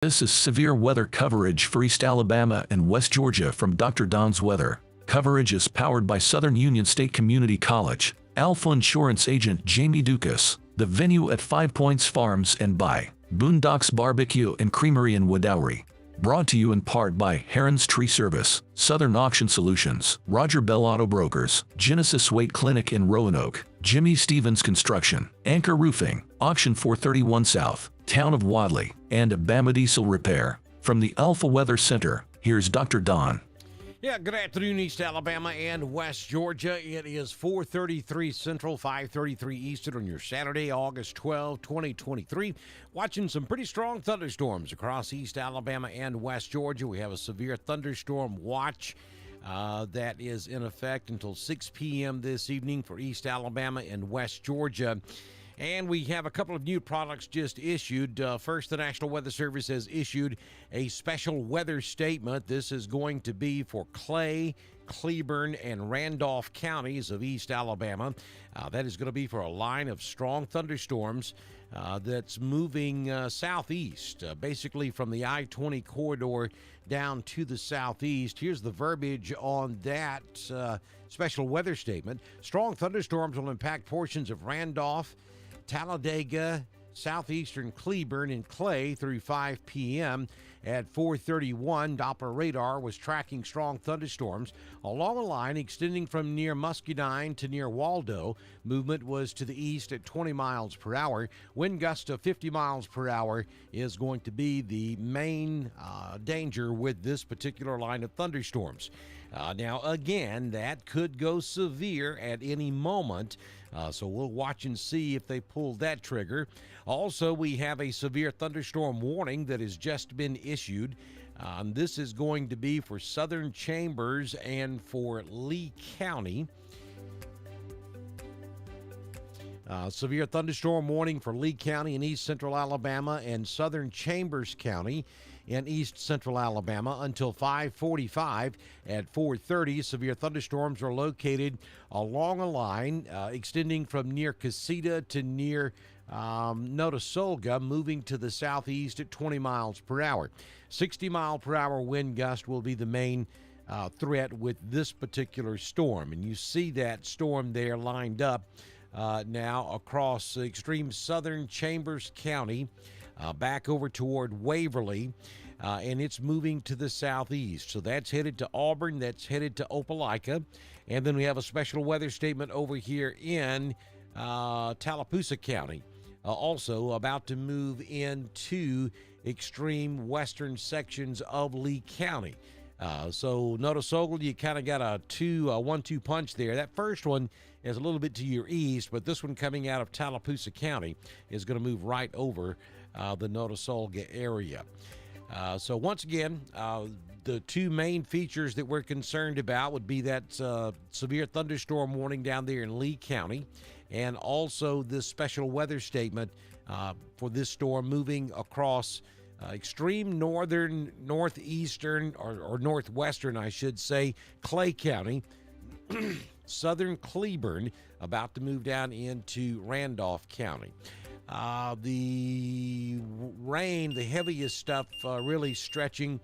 This is severe weather coverage for East Alabama and West Georgia from Dr. Don's Weather. Coverage is powered by Southern Union State Community College, Alpha Insurance agent Jamie Dukas, the venue at 5 Points Farms, and by Boondocks Barbecue and Creamery in Wadowrie. Brought to you in part by Heron's Tree Service, Southern Auction Solutions, Roger Bell Auto Brokers, Genesis Weight Clinic in Roanoke, Jimmy Stevens Construction, Anchor Roofing, Auction 431 South, Town of Wadley, and Bama Diesel Repair. From the Alpha Weather Center, here's Dr. Don. Yeah, good afternoon, East Alabama and West Georgia. It is 4:33 Central, 5:33 Eastern on your Saturday, August 12, 2023. Watching some pretty strong thunderstorms across East Alabama and West Georgia. We have a severe thunderstorm watch that is in effect until 6 p.m. this evening for East Alabama and West Georgia. And we have a couple of new products just issued. First, the National Weather Service has issued a special weather statement. This is going to be for Clay, Cleburne, and Randolph counties of East Alabama. That is going to be for a line of strong thunderstorms that's moving southeast, basically from the I-20 corridor down to the southeast. Here's the verbiage on that special weather statement. Strong thunderstorms will impact portions of Randolph, Talladega, southeastern Cleburne, and Clay through 5 p.m. At 4:31, Doppler radar was tracking strong thunderstorms along a line extending from near Muscadine to near Waldo. Movement was to the east at 20 miles per hour. Wind gust of 50 miles per hour is going to be the main danger with this particular line of thunderstorms. Now, again, that could go severe at any moment, so we'll watch and see if they pull that trigger. Also, we have a severe thunderstorm warning that has just been issued. This is going to be for Southern Chambers and for Lee County. Severe thunderstorm warning for Lee County in East Central Alabama and Southern Chambers County in East Central Alabama until 5:45. At 4:30, severe thunderstorms are located along a line extending from near Casita to near Notasulga, moving to the southeast at 20 miles per hour. 60 mile per hour wind gust will be the main threat with this particular storm. And you see that storm there lined up now across extreme southern Chambers County, back over toward Waverly, and it's moving to the southeast. So that's headed to Auburn, that's headed to Opelika, and then we have a special weather statement over here in Tallapoosa County, also about to move into extreme western sections of Lee County. So Notasulga, you kind of got a 1-2 punch there. That first one is a little bit to your east, but this one coming out of Tallapoosa County is going to move right over the Notasulga area. So once again, the two main features that we're concerned about would be that severe thunderstorm warning down there in Lee County, and also this special weather statement for this storm moving across extreme northern, northeastern, or northwestern, I should say, Clay County, southern Cleburne, about to move down into Randolph County. The rain, the heaviest stuff, really stretching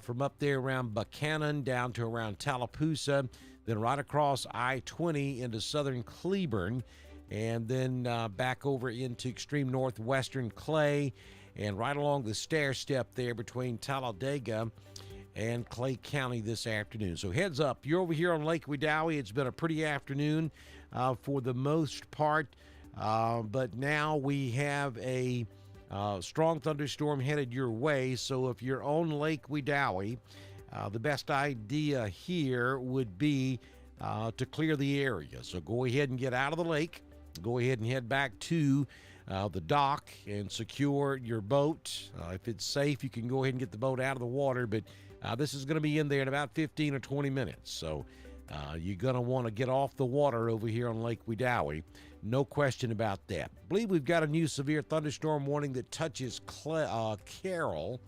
from up there around Buchanan down to around Tallapoosa, then right across I-20 into southern Cleburne, and then back over into extreme northwestern Clay, and right along the stair step there between Talladega and Clay County this afternoon. So heads up, you're over here on Lake Wedowee. It's been a pretty afternoon for the most part, but now we have a strong thunderstorm headed your way. So if you're on Lake Wedowee, the best idea here would be to clear the area. So go ahead and get out of the lake. Go ahead and head back to the dock and secure your boat. If it's safe, you can go ahead and get the boat out of the water, but this is going to be in there in about 15 or 20 minutes. So you're going to want to get off the water over here on Lake Wedowee. No question about that. I believe we've got a new severe thunderstorm warning that touches Carroll.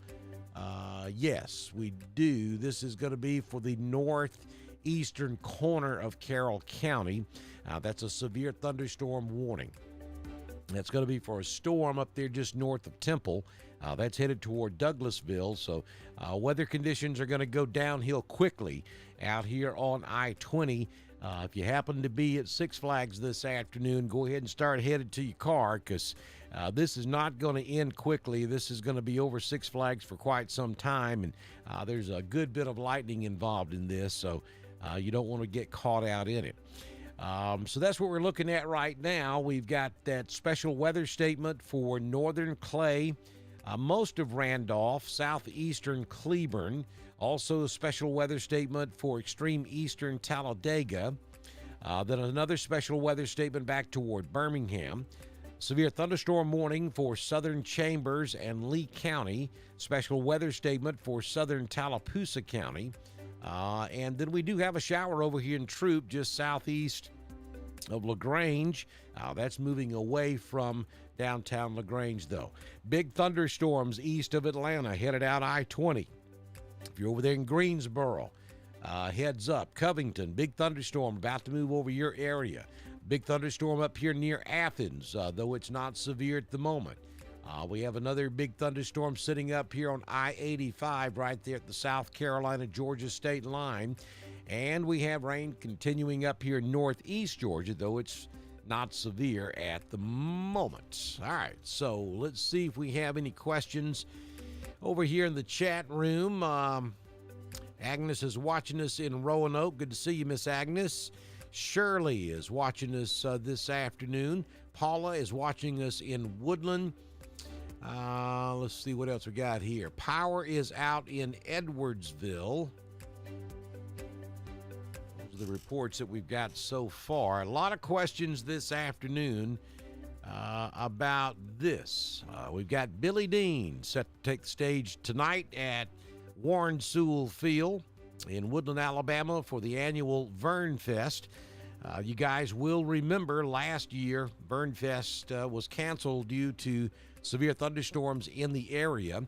Yes, we do. This is going to be for the northeastern corner of Carroll County. That's a severe thunderstorm warning. That's going to be for a storm up there just north of Temple. That's headed toward Douglasville, so weather conditions are going to go downhill quickly out here on I-20. If you happen to be at Six Flags this afternoon, go ahead and start headed to your car, because this is not going to end quickly. This is going to be over Six Flags for quite some time, and there's a good bit of lightning involved in this, so you don't want to get caught out in it. So that's what we're looking at right now. We've got that special weather statement for northern Clay, most of Randolph, southeastern Cleburne. Also a special weather statement for extreme eastern Talladega. Then another special weather statement back toward Birmingham. Severe thunderstorm warning for southern Chambers and Lee County. Special weather statement for southern Tallapoosa County. And then we do have a shower over here in Troop, just southeast of LaGrange. That's moving away from downtown LaGrange, though. Big thunderstorms east of Atlanta, headed out I-20. If you're over there in Greensboro, heads up. Covington, big thunderstorm about to move over your area. Big thunderstorm up here near Athens, though it's not severe at the moment. We have another big thunderstorm sitting up here on I-85 right there at the South Carolina-Georgia state line. And we have rain continuing up here in northeast Georgia, though it's not severe at the moment. All right, so let's see if we have any questions over here in the chat room. Agnes is watching us in Roanoke. Good to see you, Miss Agnes. Shirley is watching us this afternoon. Paula is watching us in Woodland. Let's see what else we got here. Power is out in Edwardsville. Those are the reports that we've got so far. A lot of questions this afternoon about this. We've got Billy Dean set to take the stage tonight at Warren Sewell Field in Woodland, Alabama for the annual Vern Fest. You guys will remember last year Vern Fest was canceled due to severe thunderstorms in the area.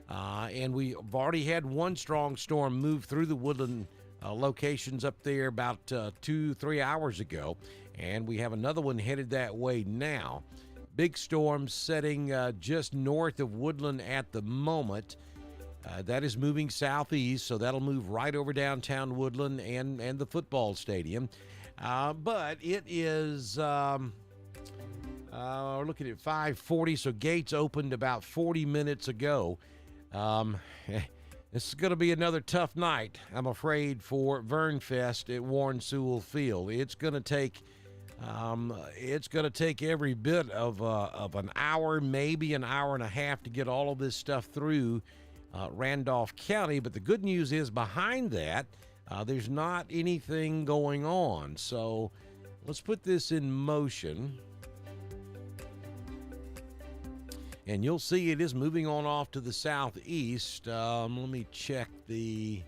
And we've already had one strong storm move through the Woodland locations up there about 2-3 hours ago. And we have another one headed that way now. Big storm setting just north of Woodland at the moment. That is moving southeast, so that'll move right over downtown Woodland and the football stadium. But it is, we're looking at 5:40, so gates opened about 40 minutes ago. This is going to be another tough night, I'm afraid, for Vern Fest at Warren Sewell Field. It's going to take every bit of an hour, maybe an hour and a half to get all of this stuff through Randolph County. But the good news is behind that, there's not anything going on. So let's put this in motion. And you'll see it is moving on off to the southeast. Let me check the...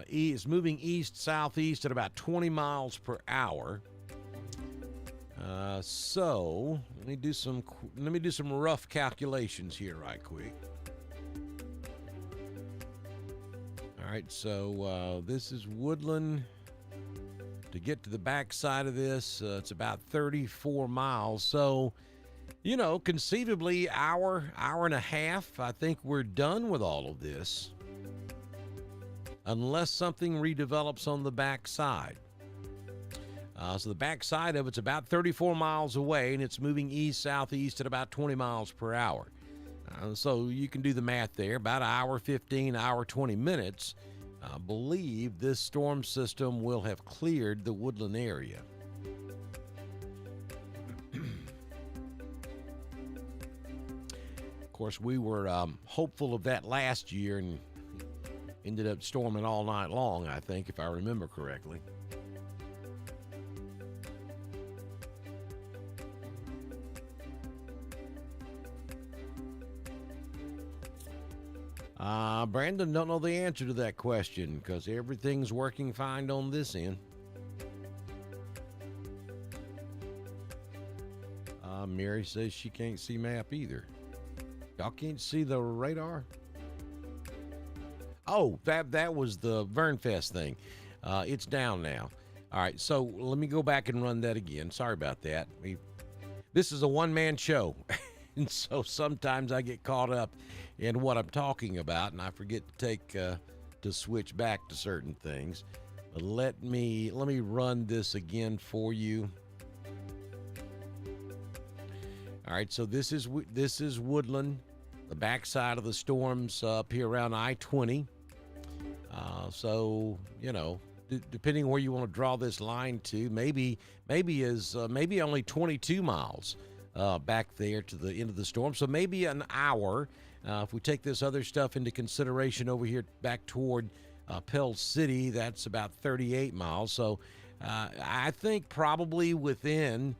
it's moving east-southeast at about 20 miles per hour. So let me do some rough calculations here right quick. All right, so this is Woodland. To get to the back side of this, it's about 34 miles. So, you know, conceivably hour and a half, I think we're done with all of this. Unless something redevelops on the back side. So the back side of it's about 34 miles away, and it's moving east-southeast at about 20 miles per hour. So you can do the math there, about an hour 15, hour 20 minutes. I believe this storm system will have cleared the Woodland area. Of course, we were hopeful of that last year and ended up storming all night long, I think, if I remember correctly. Brandon, don't know the answer to that question because everything's working fine on this end. Mary says she can't see map either. Y'all can't see the radar? Oh, that was the Vernfest thing. It's down now. All right, so let me go back and run that again. Sorry about that. this is a one-man show. And so sometimes I get caught up in what I'm talking about, and I forget to switch back to certain things. But let me run this again for you. All right, so this is Woodland, the backside of the storms up here around I-20. So depending where you want to draw this line to, maybe only 22 miles back there to the end of the storm. So maybe an hour. If we take this other stuff into consideration over here back toward Pell City, that's about 38 miles. So I think probably within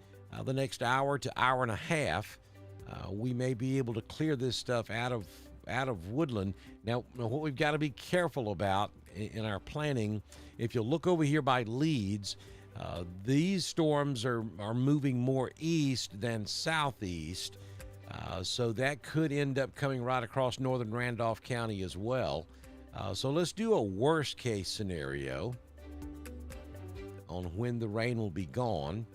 the next hour to hour and a half, we may be able to clear this stuff out of Woodland. Now, what we've got to be careful about in our planning, if you look over here by Leeds, these storms are moving more east than southeast, so that could end up coming right across northern Randolph County as well. So let's do a worst case scenario on when the rain will be gone.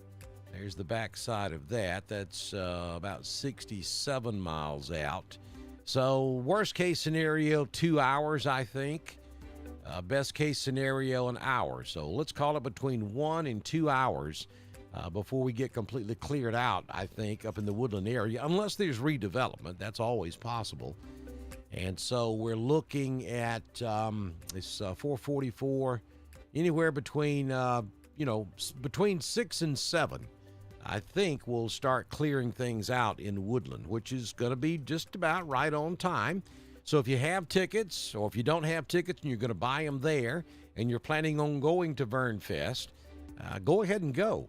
There's the backside of that. That's about 67 miles out. So worst case scenario, 2 hours, I think. Best case scenario, an hour. So let's call it between 1 and 2 hours before we get completely cleared out, I think, up in the Woodland area, unless there's redevelopment. That's always possible. And so we're looking at this 444, anywhere between, between 6 and 7. I think we'll start clearing things out in Woodland, which is going to be just about right on time. So if you have tickets, or if you don't have tickets and you're going to buy them there, and you're planning on going to VernFest, go ahead and go.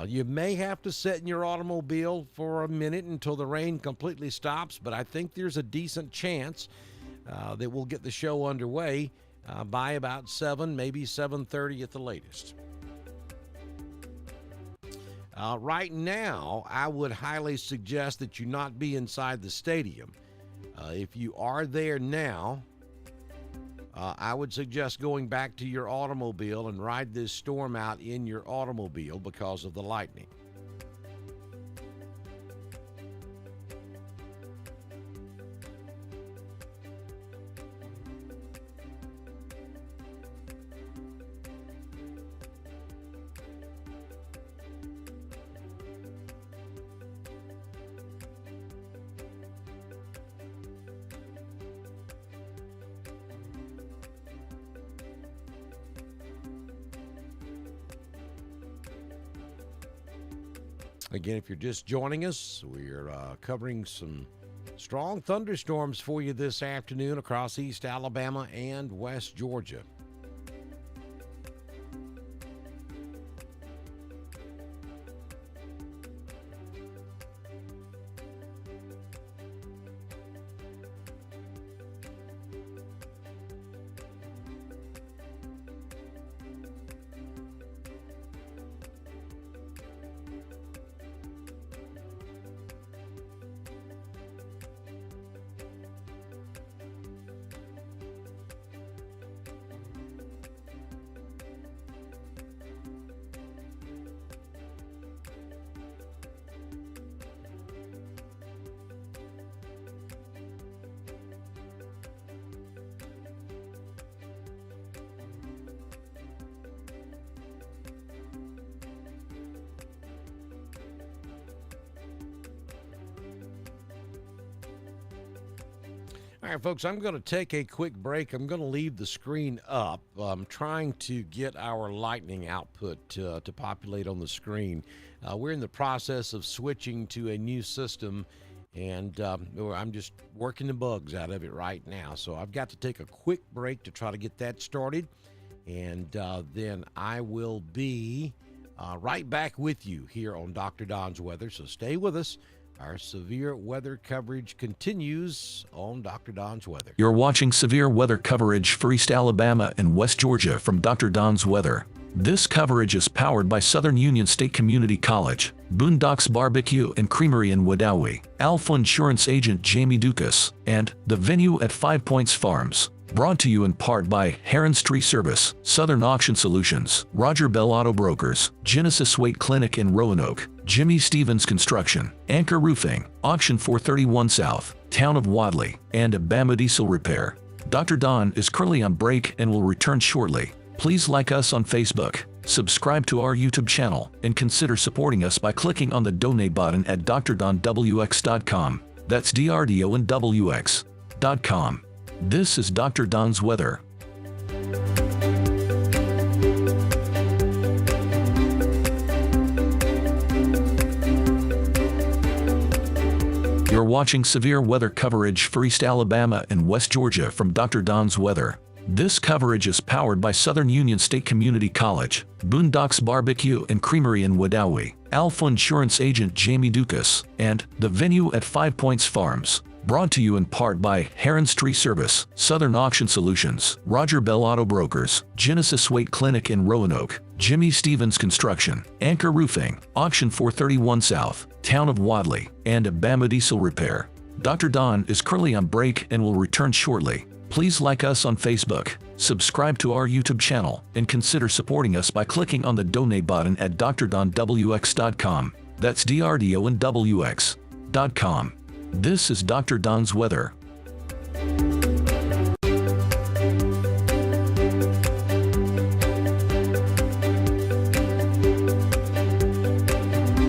You may have to sit in your automobile for a minute until the rain completely stops, but I think there's a decent chance that we'll get the show underway by about 7, maybe 7:30 at the latest. Right now, I would highly suggest that you not be inside the stadium. If you are there now, I would suggest going back to your automobile and ride this storm out in your automobile because of the lightning. Again, if you're just joining us, we're covering some strong thunderstorms for you this afternoon across East Alabama and West Georgia. All right, folks, I'm going to take a quick break. I'm going to leave the screen up. I'm trying to get our lightning output to populate on the screen. We're in the process of switching to a new system, and I'm just working the bugs out of it right now. So I've got to take a quick break to try to get that started, and then I will be right back with you here on Dr. Don's Weather. So stay with us. Our severe weather coverage continues on Dr. Don's Weather. You're watching severe weather coverage for East Alabama and West Georgia from Dr. Don's Weather. This coverage is powered by Southern Union State Community College, Boondocks Barbecue and Creamery in Wedowee, Alpha Insurance Agent Jamie Dukas, and The Venue at 5 Points Farms. Brought to you in part by Heron's Tree Service, Southern Auction Solutions, Roger Bell Auto Brokers, Genesis Weight Clinic in Roanoke, Jimmy Stevens Construction, Anchor Roofing, Auction 431 South, Town of Wadley, and Bama Diesel Repair. Dr. Don is currently on break and will return shortly. Please like us on Facebook, subscribe to our YouTube channel, and consider supporting us by clicking on the donate button at drdonwx.com. That's DRDONWX.com. This is Dr. Don's weather. You're watching severe weather coverage for East Alabama and West Georgia from Dr. Don's weather. This coverage is powered by Southern Union State Community College, Boondocks Barbecue and Creamery in Wedowee, Alpha Insurance Agent Jamie Dukas, and The Venue at 5 Points Farms. Brought to you in part by Heron's Tree Service, Southern Auction Solutions, Roger Bell Auto Brokers, Genesis Weight Clinic in Roanoke, Jimmy Stevens Construction, Anchor Roofing, Auction 431 South, Town of Wadley, and Bama Diesel Repair. Dr. Don is currently on break and will return shortly. Please like us on Facebook, subscribe to our YouTube channel, and consider supporting us by clicking on the donate button at drdonwx.com. That's DRDONWX.com. This is Dr. Don's weather.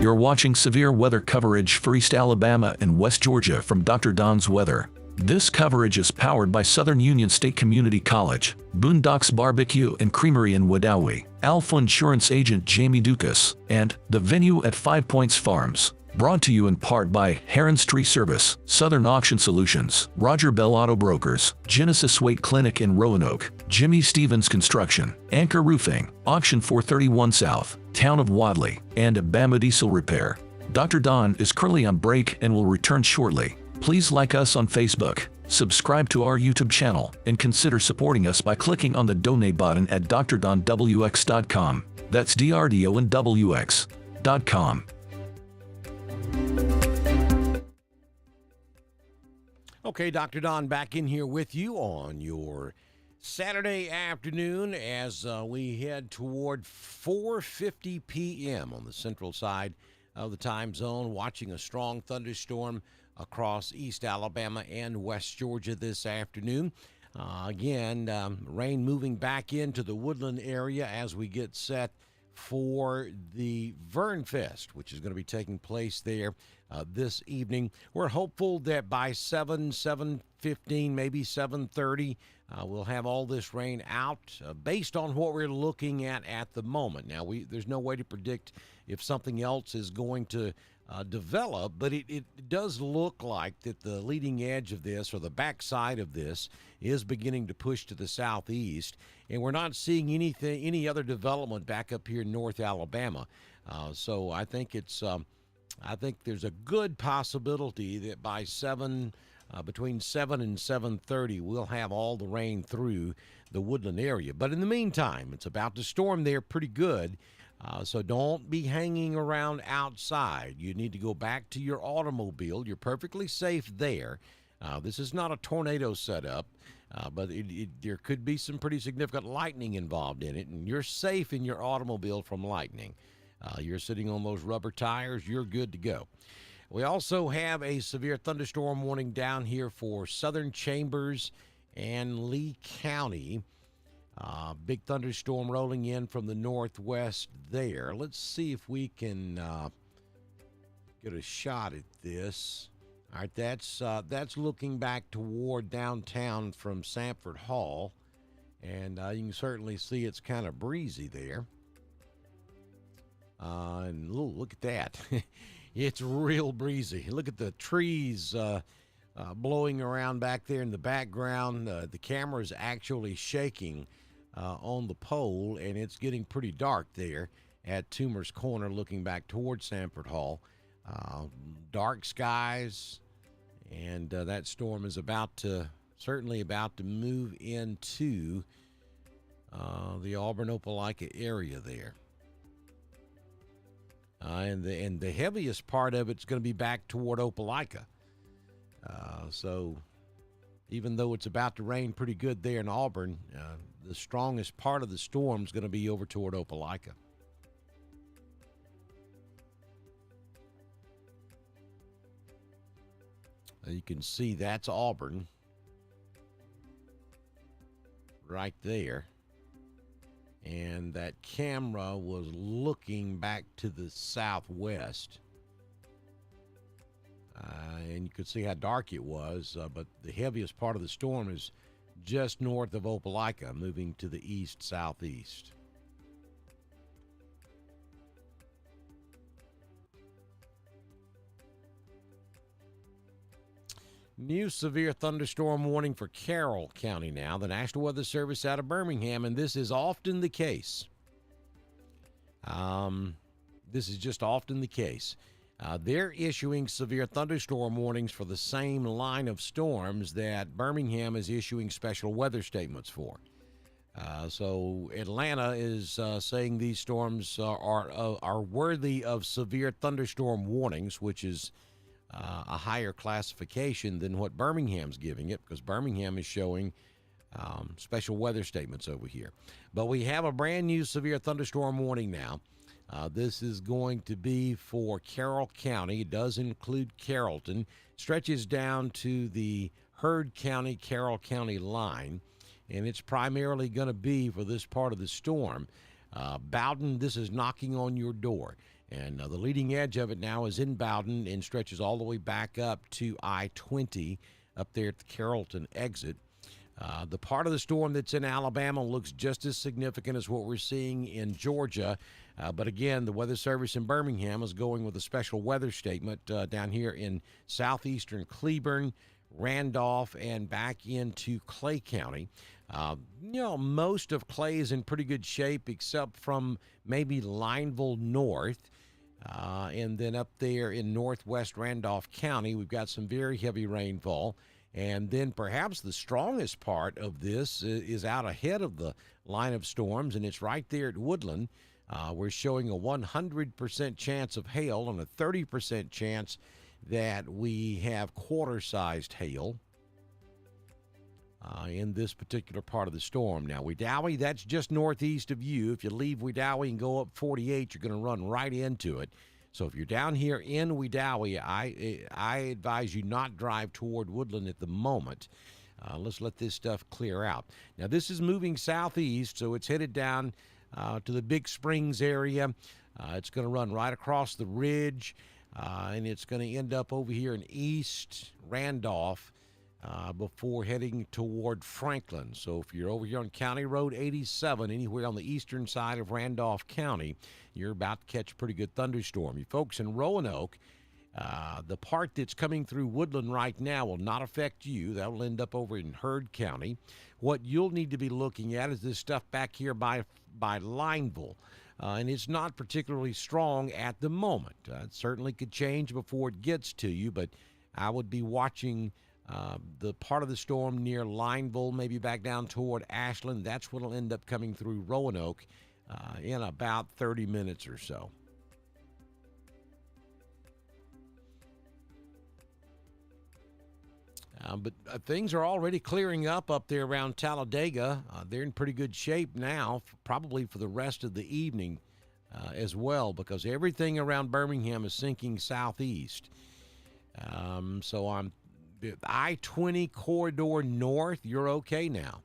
You're watching severe weather coverage for East Alabama and West Georgia from Dr. Don's weather. This coverage is powered by Southern Union State Community College, Boondocks Barbecue and Creamery in Wedowee, Alpha Insurance Agent Jamie Dukas, and The Venue at 5 Points Farms. Brought to you in part by Heron's Tree Service, Southern Auction Solutions, Roger Bell Auto Brokers, Genesis Weight Clinic in Roanoke, Jimmy Stevens Construction, Anchor Roofing, Auction 431 South, Town of Wadley, and Bama Diesel Repair. Dr. Don is currently on break and will return shortly. Please like us on Facebook, subscribe to our YouTube channel, and consider supporting us by clicking on the donate button at drdonwx.com. That's DRDONWX.com. Okay, Dr. Don back in here with you on your Saturday afternoon as we head toward 4:50 p.m. on the central side of the time zone, watching a strong thunderstorm across East Alabama and West Georgia this afternoon. Rain moving back into the Woodland area as we get set for the Vern Fest, which is going to be taking place there this evening. We're hopeful that by 7:15, maybe 7:30, we'll have all this rain out based on what we're looking at the moment. Now, there's no way to predict if something else is going to develop, but it does look like that the leading edge of this, or the backside of this, is beginning to push to the southeast, and we're not seeing any other development back up here in North Alabama. So I think I think there's a good possibility that by between 7 and 7:30, we'll have all the rain through the Woodland area. But in the meantime, it's about to storm there pretty good. So don't be hanging around outside. You need to go back to your automobile. You're perfectly safe there. This is not a tornado setup, but there could be some pretty significant lightning involved in it, and you're safe in your automobile from lightning. You're sitting on those rubber tires. You're good to go. We also have a severe thunderstorm warning down here for Southern Chambers and Lee County. Big thunderstorm rolling in from the northwest there. Let's see if we can get a shot at this. All right, that's looking back toward downtown from Sanford Hall, and you can certainly see it's kind of breezy there. And look at that. It's real breezy. Look at the trees blowing around back there in the background. The camera is actually shaking on the pole, and it's getting pretty dark there at Toomer's Corner looking back towards Sanford Hall. Dark skies, and that storm is certainly about to move into the Auburn-Opelika area there. And the heaviest part of it's going to be back toward Opelika. So even though it's about to rain pretty good there in Auburn, the strongest part of the storm is going to be over toward Opelika. You can see that's Auburn right there. And that camera was looking back to the southwest. And you could see how dark it was, but the heaviest part of the storm is just north of Opelika, moving to the east-southeast. New severe thunderstorm warning for Carroll County now. The National Weather Service out of Birmingham, and this is often the case. This is just often the case. They're issuing severe thunderstorm warnings for the same line of storms that Birmingham is issuing special weather statements for. So Atlanta is saying these storms are worthy of severe thunderstorm warnings, which is a higher classification than what Birmingham's giving it, because Birmingham is showing special weather statements over here. But we have a brand new severe thunderstorm warning now. This is going to be for Carroll County. It does include Carrollton. Stretches down to the Heard County, Carroll County line, and it's primarily going to be for this part of the storm. Bowden, this is knocking on your door. And the leading edge of it now is in Bowden and stretches all the way back up to I-20 up there at the Carrollton exit. The part of the storm that's in Alabama looks just as significant as what we're seeing in Georgia. But again, the Weather Service in Birmingham is going with a special weather statement down here in southeastern Cleburne, Randolph, and back into Clay County. Most of Clay is in pretty good shape except from maybe Lineville North. And then up there in northwest Randolph County, we've got some very heavy rainfall. And then perhaps the strongest part of this is out ahead of the line of storms, and it's right there at Woodland. We're showing a 100% chance of hail and a 30% chance that we have quarter-sized hail in this particular part of the storm. Now, Wedowee, that's just northeast of you. If you leave Wedowee and go up 48, you're going to run right into it. So if you're down here in Wedowee, I advise you not drive toward Woodland at the moment. Let's let this stuff clear out. Now, this is moving southeast, so it's headed down to the Big Springs area. It's going to run right across the ridge, and it's going to end up over here in East Randolph before heading toward Franklin. So if you're over here on County Road 87, anywhere on the eastern side of Randolph County, you're about to catch a pretty good thunderstorm. You folks in Roanoke, the part that's coming through Woodland right now will not affect you. That will end up over in Heard County. What you'll need to be looking at is this stuff back here by Lineville. And it's not particularly strong at the moment. It certainly could change before it gets to you, but I would be watching the part of the storm near Lineville, maybe back down toward Ashland. That's what will end up coming through Roanoke in about 30 minutes or so. But things are already clearing up there around Talladega. They're in pretty good shape now, probably for the rest of the evening as well, because everything around Birmingham is sinking southeast. So I'm the I-20 corridor north, you're okay now.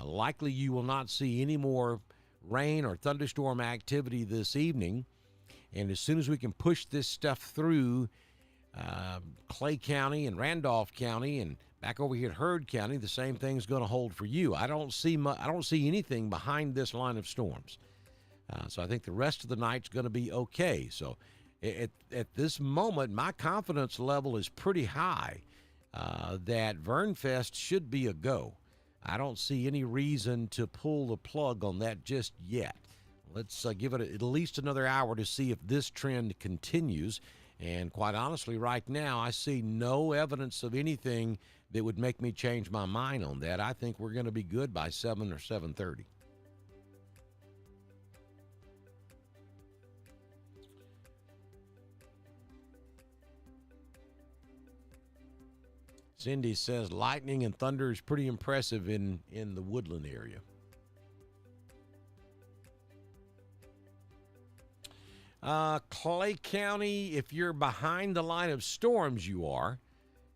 Likely you will not see any more rain or thunderstorm activity this evening. And as soon as we can push this stuff through Clay County and Randolph County and back over here at Heard County, the same thing's going to hold for you. I don't see anything behind this line of storms. So I think the rest of the night's going to be okay. So at this moment, my confidence level is pretty high that Vernfest should be a go. I don't see any reason to pull the plug on that just yet. Let's give it at least another hour to see if this trend continues. And quite honestly, right now, I see no evidence of anything that would make me change my mind on that. I think we're going to be good by 7 or 7:30. Cindy says lightning and thunder is pretty impressive in the Woodland area. Clay County, if you're behind the line of storms, you are.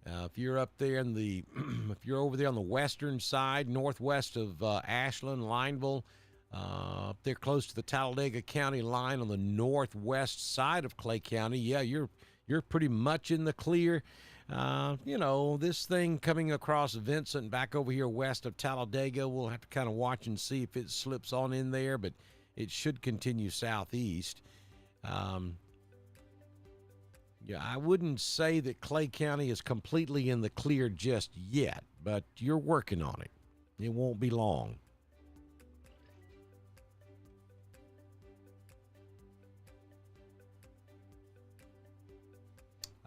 If you're up there in the, if you're over there on the western side, northwest of Ashland, Lineville, up there close to the Talladega County line on the northwest side of Clay County, yeah, you're pretty much in the clear. This thing coming across Vincent back over here west of Talladega, we'll have to kind of watch and see if it slips on in there, but it should continue southeast. I wouldn't say that Clay County is completely in the clear just yet, but you're working on it. It won't be long.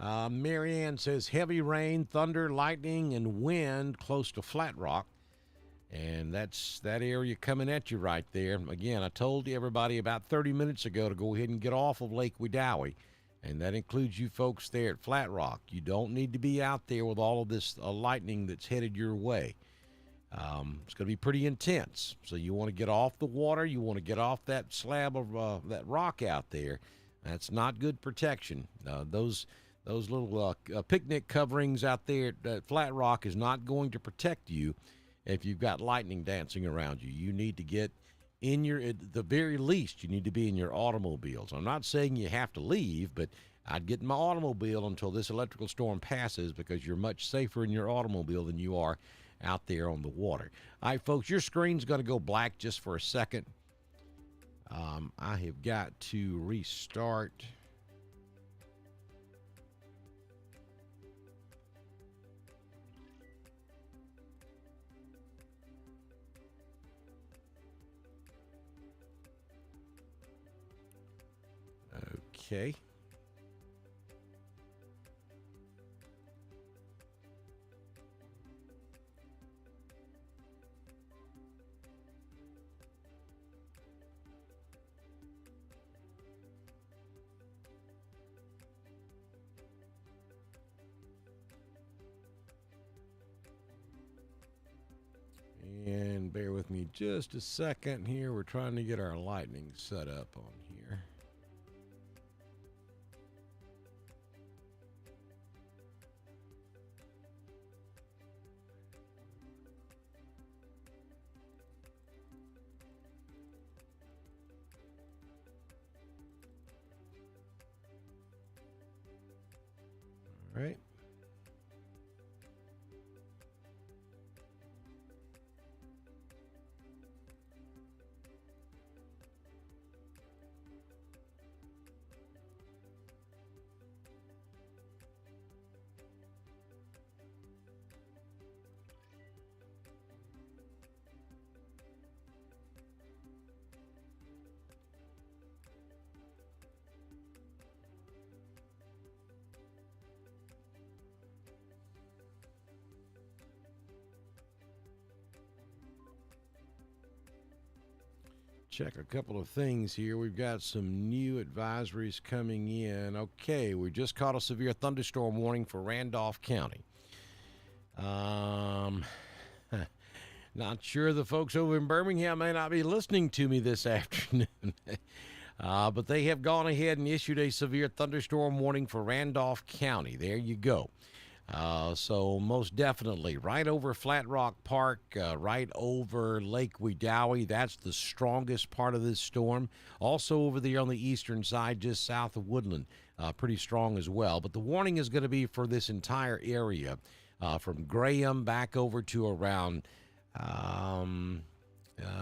Marianne says heavy rain, thunder, lightning, and wind close to Flat Rock. And that's that area coming at you right there. Again, I told you everybody about 30 minutes ago to go ahead and get off of Lake Wedowee. And that includes you folks there at Flat Rock. You don't need to be out there with all of this lightning that's headed your way. It's going to be pretty intense. So you want to get off the water. You want to get off that slab of that rock out there. That's not good protection. Those little picnic coverings out there at Flat Rock is not going to protect you if you've got lightning dancing around you. You need to get in at the very least, you need to be in your automobiles. I'm not saying you have to leave, but I'd get in my automobile until this electrical storm passes because you're much safer in your automobile than you are out there on the water. All right, folks, your screen's going to go black just for a second. I have got to restart. Okay. And bear with me just a second here. We're trying to get our lightning set up on here. All right. Check a couple of things here. We've got some new advisories coming in. Okay, we just caught a severe thunderstorm warning for Randolph County. Not sure the folks over in Birmingham may not be listening to me this afternoon. But they have gone ahead and issued a severe thunderstorm warning for Randolph County. There you go. So most definitely right over Flat Rock Park, right over Lake Wedowee. That's the strongest part of this storm. Also over there on the eastern side, just south of Woodland, pretty strong as well. But the warning is going to be for this entire area, from Graham back over to around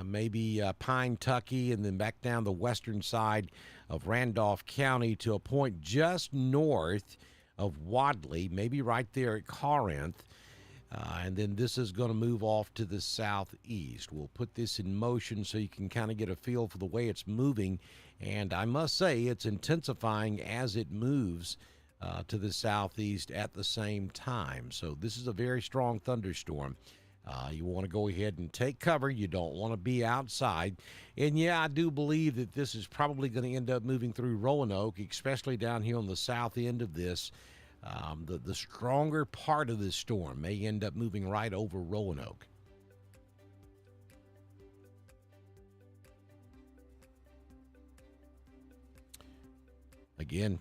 maybe Pine Tucky, and then back down the western side of Randolph County to a point just north of Wadley, maybe right there at Corinth, and then this is going to move off to the southeast. We'll put this in motion so you can kind of get a feel for the way it's moving, and I must say it's intensifying as it moves to the southeast at the same time. So this is a very strong thunderstorm. You want to go ahead and take cover. You don't want to be outside. And yeah, I do believe that this is probably going to end up moving through Roanoke, especially down here on the south end of this. The stronger part of this storm may end up moving right over Roanoke. Again,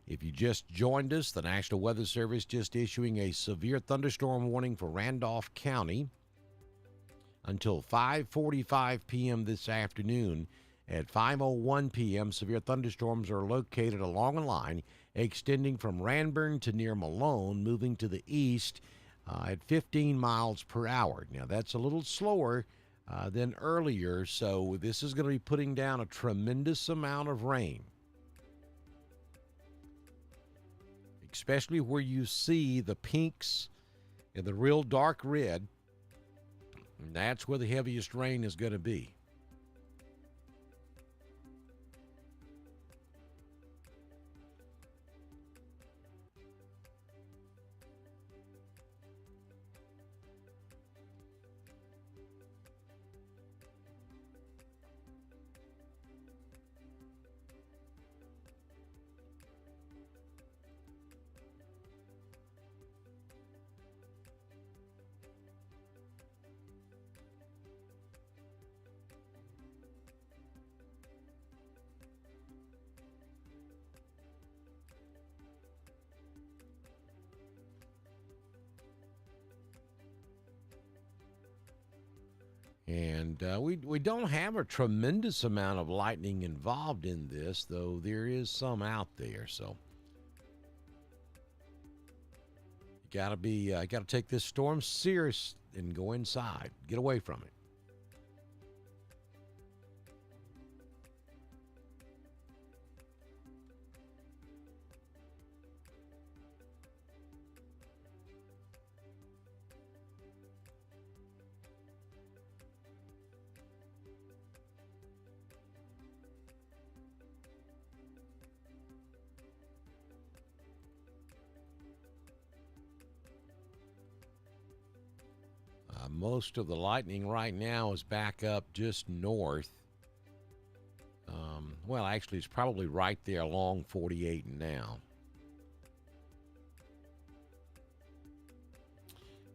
if you just joined us, the National Weather Service just issuing a severe thunderstorm warning for Randolph County until 5:45 p.m. this afternoon. At 5:01 p.m., severe thunderstorms are located along a line extending from Ranburne to near Malone, moving to the east at 15 miles per hour. Now, that's a little slower than earlier, so this is going to be putting down a tremendous amount of rain, especially where you see the pinks and the real dark red. And that's where the heaviest rain is going to be. And we don't have a tremendous amount of lightning involved in this, though there is some out there. So you gotta take this storm serious and go inside, get away from it. Most of the lightning right now is back up just north. Well, actually, it's probably right there along 48 now.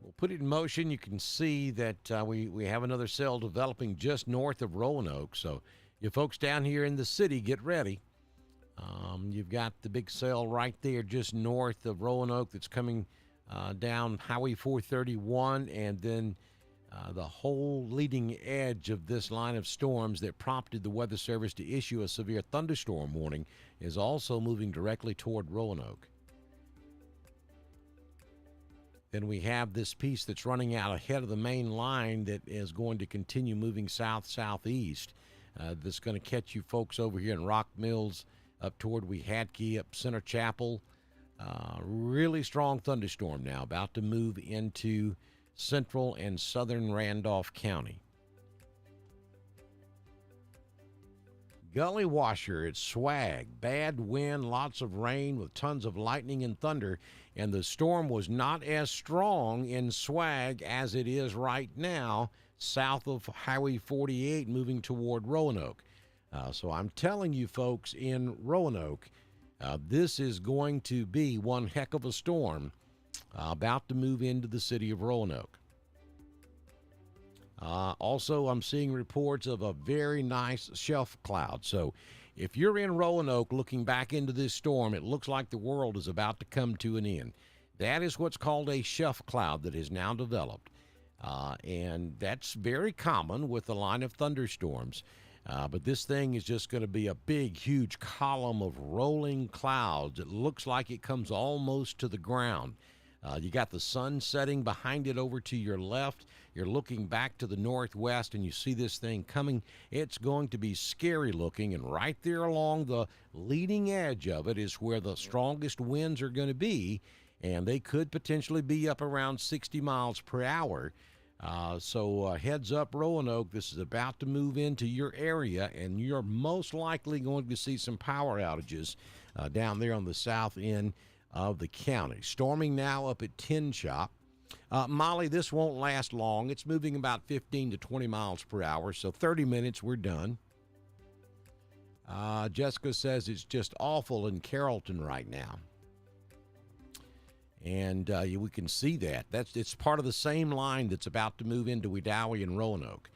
We'll put it in motion. You can see that we have another cell developing just north of Roanoke. So you folks down here in the city, get ready. You've got the big cell right there just north of Roanoke that's coming down Highway 431, and then the whole leading edge of this line of storms that prompted the Weather Service to issue a severe thunderstorm warning is also moving directly toward Roanoke. Then we have this piece that's running out ahead of the main line that is going to continue moving south-southeast. That's going to catch you folks over here in Rock Mills, up toward Weehadkee, up Center Chapel. Really strong thunderstorm now, about to move into central and southern Randolph County. Gully Washer, it's swag. Bad wind, lots of rain with tons of lightning and thunder, and the storm was not as strong in Swag as it is right now south of Highway 48 moving toward Roanoke. So I'm telling you folks in Roanoke, this is going to be one heck of a storm about to move into the city of Roanoke. Also, I'm seeing reports of a very nice shelf cloud. So if you're in Roanoke looking back into this storm, it looks like the world is about to come to an end. That is what's called a shelf cloud that is now developed. And that's very common with the line of thunderstorms. But this thing is just going to be a big, huge column of rolling clouds. It looks like it comes almost to the ground. You got the sun setting behind it over to your left. You're looking back to the northwest, and you see this thing coming. It's going to be scary looking, and right there along the leading edge of it is where the strongest winds are going to be, and they could potentially be up around 60 miles per hour. So heads up, Roanoke, this is about to move into your area, and you're most likely going to see some power outages down there on the south end of the county. Storming now up at Tin Shop. Molly, this won't last long. It's moving about 15 to 20 miles per hour, so 30 minutes, we're done. Jessica says it's just awful in Carrollton right now. And we can see that. It's part of the same line that's about to move into Wedowee and Roanoke.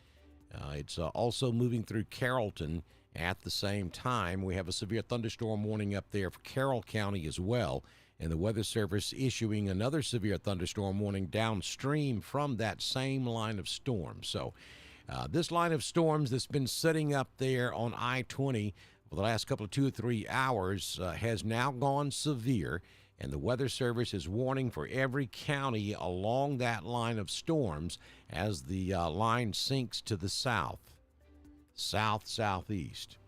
It's also moving through Carrollton at the same time. We have a severe thunderstorm warning up there for Carroll County as well, and the Weather Service issuing another severe thunderstorm warning downstream from that same line of storms. So this line of storms that's been sitting up there on I-20 for the last couple of 2 or 3 hours has now gone severe, and the Weather Service is warning for every county along that line of storms as the line sinks to the southeast.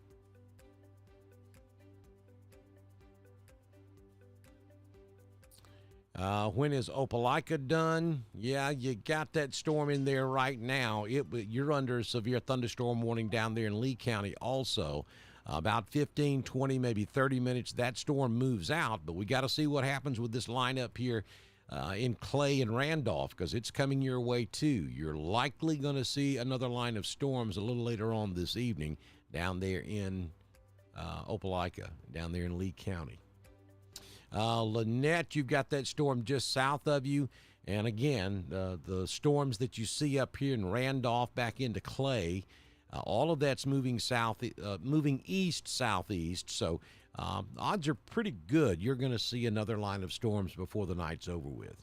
When is Opelika done? Yeah, you got that storm in there right now. You're under a severe thunderstorm warning down there in Lee County also. About 15, 20, maybe 30 minutes, that storm moves out, but we got to see what happens with this lineup here in Clay and Randolph, because it's coming your way too. You're likely going to see another line of storms a little later on this evening down there in Opelika, down there in Lee County. Lynette, you've got that storm just south of you. And again, the storms that you see up here in Randolph back into Clay, all of that's moving moving east-southeast. So odds are pretty good you're going to see another line of storms before the night's over with.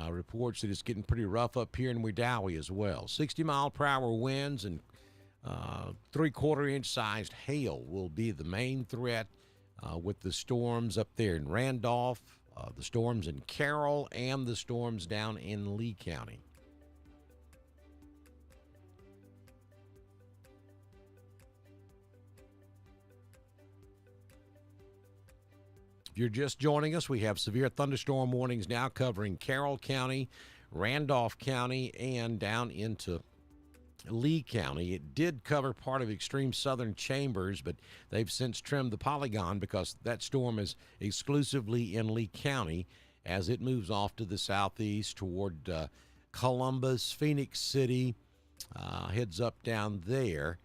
Reports that it's getting pretty rough up here in Wedowee as well. 60-mile-per-hour winds and 3/4-inch sized hail will be the main threat with the storms up there in Randolph, the storms in Carroll, and the storms down in Lee County. If you're just joining us, we have severe thunderstorm warnings now covering Carroll County, Randolph County, and down into Lee County. It did cover part of extreme southern Chambers, but they've since trimmed the polygon because that storm is exclusively in Lee County as it moves off to the southeast toward Columbus, Phoenix City, heads up down there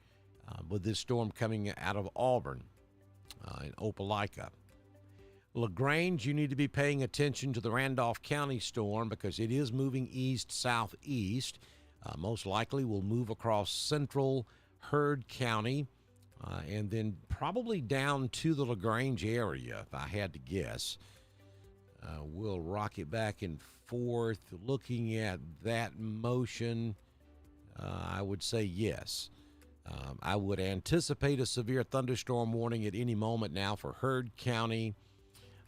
with this storm coming out of Auburn in Opelika. LaGrange, you need to be paying attention to the Randolph County storm because it is moving east-southeast. Most likely will move across central Heard County and then probably down to the LaGrange area, if I had to guess. We'll rock it back and forth. Looking at that motion, I would say yes. I would anticipate a severe thunderstorm warning at any moment now for Heard County.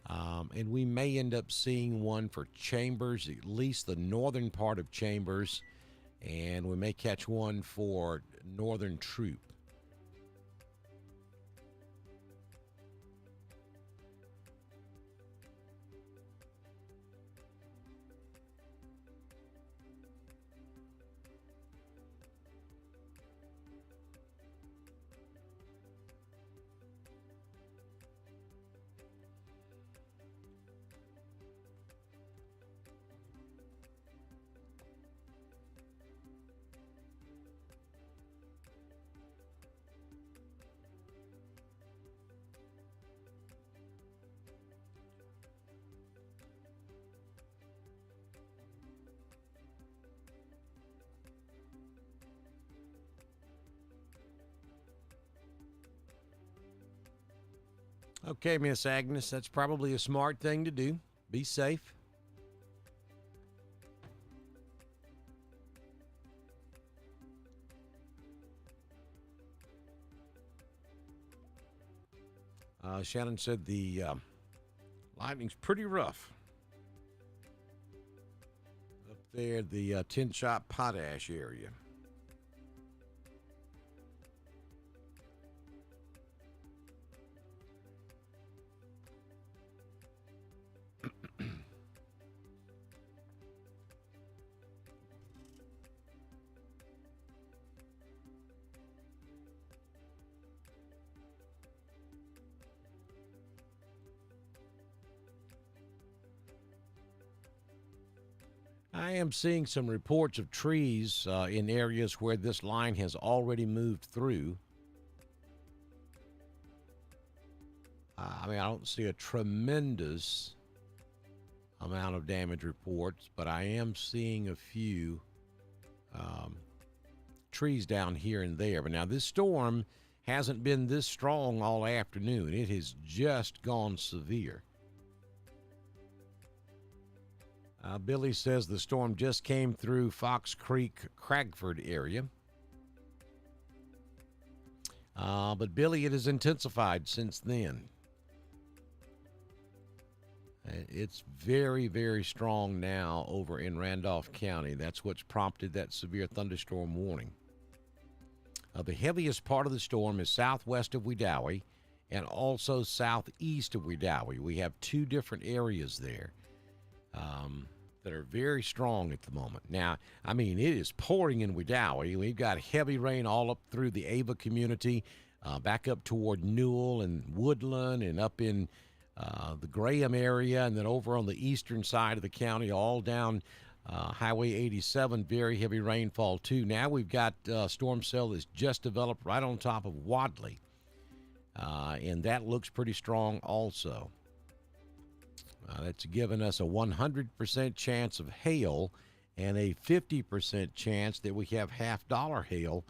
And we may end up seeing one for Chambers, at least the northern part of Chambers. And we may catch one for Northern Troop. Okay, Miss Agnes, that's probably a smart thing to do. Be safe. Shannon said the lightning's pretty rough up there, the Tin Shop Potash area. I am seeing some reports of trees in areas where this line has already moved through. I mean, I don't see a tremendous amount of damage reports, but I am seeing a few trees down here and there. But now this storm hasn't been this strong all afternoon. It has just gone severe. Billy says the storm just came through Fox Creek, Cragford area. But Billy, it has intensified since then. It's very, very strong now over in Randolph County. That's what's prompted that severe thunderstorm warning. The heaviest part of the storm is southwest of Wedowee and also southeast of Wedowee. We have two different areas there that are very strong at the moment. Now, I mean, it is pouring in Wedowee. We've got heavy rain all up through the Ava community, back up toward Newell and Woodland and up in the Graham area, and then over on the eastern side of the county, all down Highway 87, very heavy rainfall too. Now we've got a storm cell that's just developed right on top of Wadley, and that looks pretty strong also. That's given us a 100% chance of hail and a 50% chance that we have $50 hail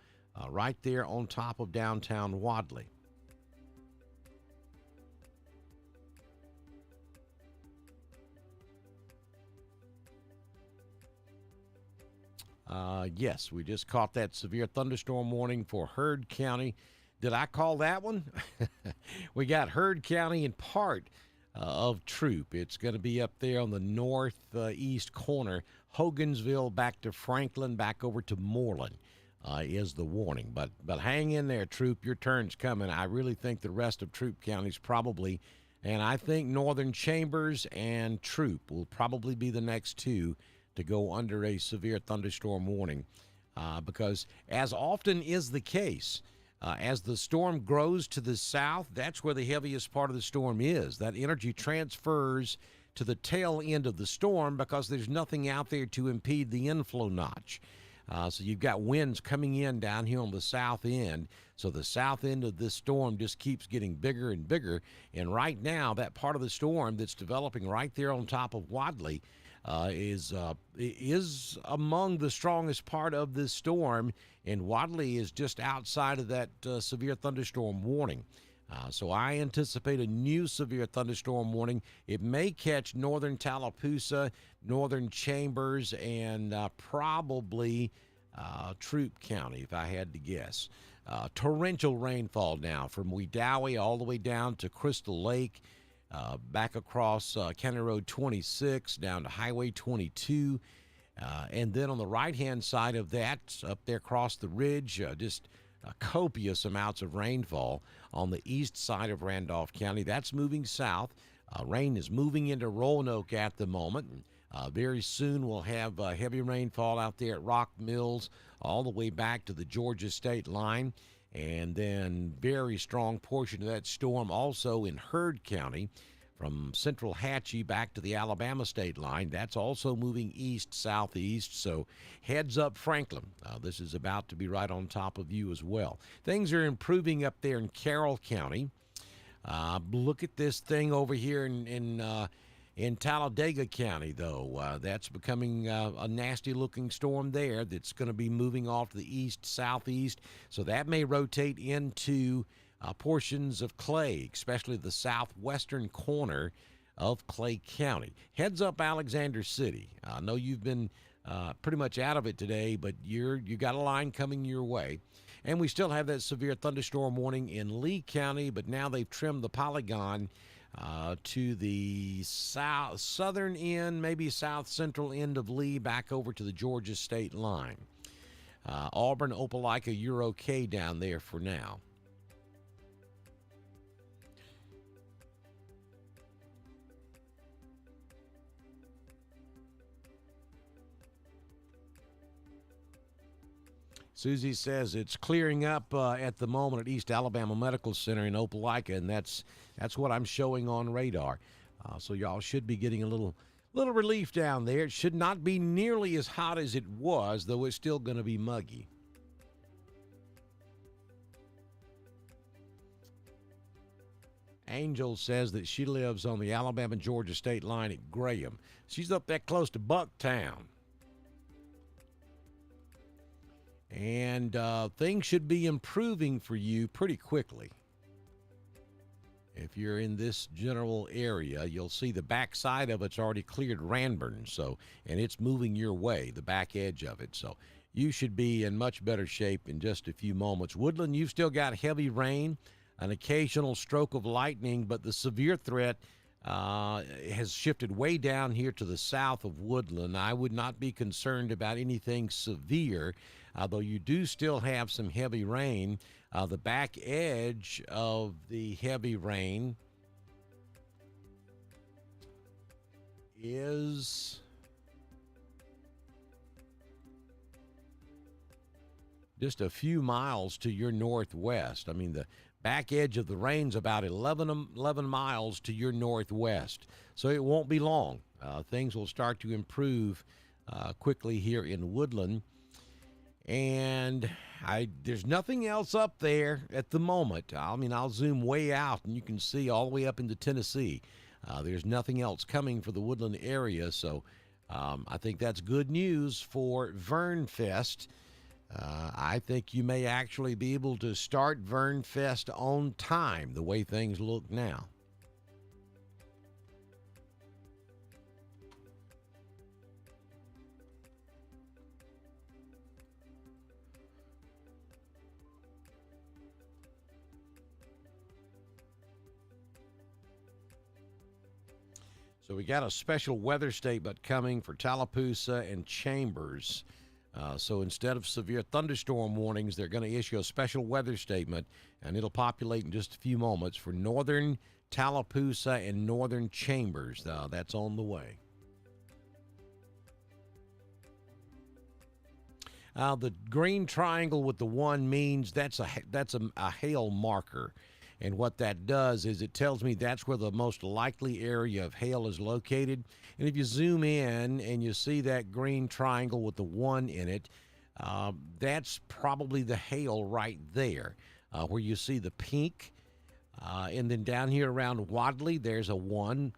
right there on top of downtown Wadley. Yes, we just caught that severe thunderstorm warning for Heard County. Did I call that one? We got Heard County in part of Troop. It's going to be up there on the northeast corner, Hogansville back to Franklin, back over to Moreland is the warning. But hang in there, Troop. Your turn's coming. I really think the rest of Troop County's probably, and I think Northern Chambers and Troop will probably be the next two to go under a severe thunderstorm warning because, as often is the case, as the storm grows to the south, that's where the heaviest part of the storm is. That energy transfers to the tail end of the storm because there's nothing out there to impede the inflow notch. So you've got winds coming in down here on the south end. So the south end of this storm just keeps getting bigger and bigger. And right now, that part of the storm that's developing right there on top of Wadley is among the strongest part of this storm, and Wadley is just outside of that severe thunderstorm warning. So I anticipate a new severe thunderstorm warning. It may catch northern Tallapoosa, northern Chambers, and probably Troop County, if I had to guess. Torrential rainfall now from Wedowee all the way down to Crystal Lake. Back across County Road 26 down to Highway 22. And then on the right-hand side of that, up there across the ridge, just copious amounts of rainfall on the east side of Randolph County. That's moving south. Rain is moving into Roanoke at the moment. Very soon we'll have heavy rainfall out there at Rock Mills all the way back to the Georgia state line. And then very strong portion of that storm also in Heard County from central Hatchie back to the Alabama state line. That's also moving east-southeast, so heads up Franklin. This is about to be right on top of you as well. Things are improving up there in Carroll County. Look at this thing over here in Talladega County, though. That's becoming a nasty-looking storm there that's going to be moving off to the east-southeast. So that may rotate into portions of Clay, especially the southwestern corner of Clay County. Heads up Alexander City. I know you've been pretty much out of it today, but you got a line coming your way. And we still have that severe thunderstorm warning in Lee County, but now they've trimmed the polygon to the southern end, maybe south central end of Lee, back over to the Georgia state line. Auburn, Opelika, you're okay down there for now. Susie says it's clearing up at the moment at East Alabama Medical Center in Opelika, and that's what I'm showing on radar. So y'all should be getting a little Little relief down there. It should not be nearly as hot as it was, though it's still going to be muggy. Angel says that she lives on the Alabama-Georgia state line at Graham. She's up that close to Bucktown. And things should be improving for you pretty quickly. If you're in this general area, you'll see the backside of it's already cleared Ranburne, and it's moving your way, the back edge of it. So you should be in much better shape in just a few moments. Woodland, you've still got heavy rain, an occasional stroke of lightning, but the severe threat has shifted way down here to the south of Woodland. I would not be concerned about anything severe, although you do still have some heavy rain. The back edge of the heavy rain is just a few miles to your northwest. I mean, the back edge of the rain's about 11 miles to your northwest. So it won't be long. Things will start to improve quickly here in Woodland. And there's nothing else up there at the moment. I mean, I'll zoom way out, and you can see all the way up into Tennessee. There's nothing else coming for the Woodland area, so I think that's good news for VernFest. I think you may actually be able to start VernFest on time, the way things look now. So we got a special weather statement coming for Tallapoosa and Chambers. So instead of severe thunderstorm warnings, they're going to issue a special weather statement, and it'll populate in just a few moments for northern Tallapoosa and northern Chambers. That's on the way. The green triangle with the 1 means that's a hail marker. And what that does is it tells me that's where the most likely area of hail is located. And if you zoom in and you see that green triangle with the 1 in it, that's probably the hail right there. Where you see the pink. And then down here around Wadley, there's a 1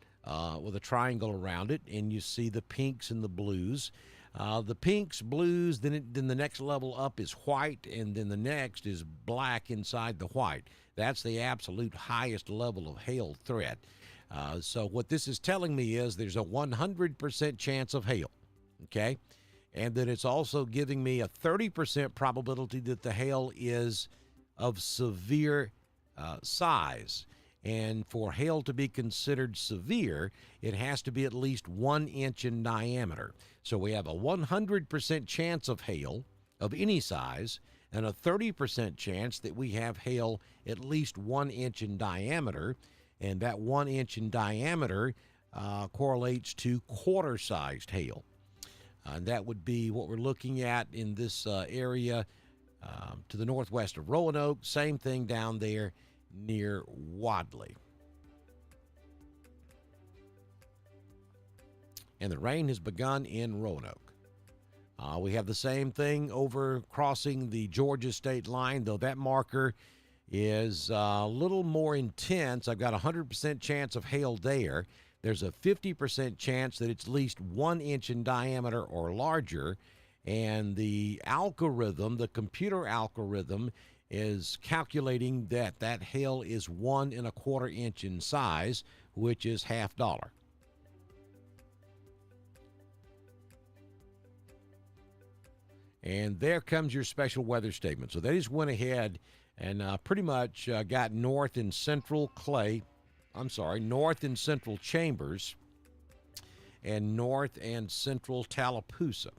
with a triangle around it. And you see the pinks and the blues. The pinks, blues, then the next level up is white, and then the next is black inside the white. That's the absolute highest level of hail threat. So what this is telling me is there's a 100% chance of hail, okay? And then it's also giving me a 30% probability that the hail is of severe size. And for hail to be considered severe, it has to be at least 1 inch in diameter. So we have a 100% chance of hail of any size and a 30% chance that we have hail at least 1 inch in diameter. And that 1 inch in diameter correlates to quarter-sized hail. And that would be what we're looking at in this area to the northwest of Roanoke. Same thing down there near Wadley. And the rain has begun in Roanoke. We have the same thing over crossing the Georgia state line, though that marker is a little more intense. I've got a 100% chance of hail there. There's a 50% chance that it's at least 1 inch in diameter or larger. And the algorithm, the computer algorithm, is calculating that that hail is 1 1/4 inch in size, which is $0.50. And there comes your special weather statement. So they just went ahead and pretty much got north and central Chambers and north and central Tallapoosa.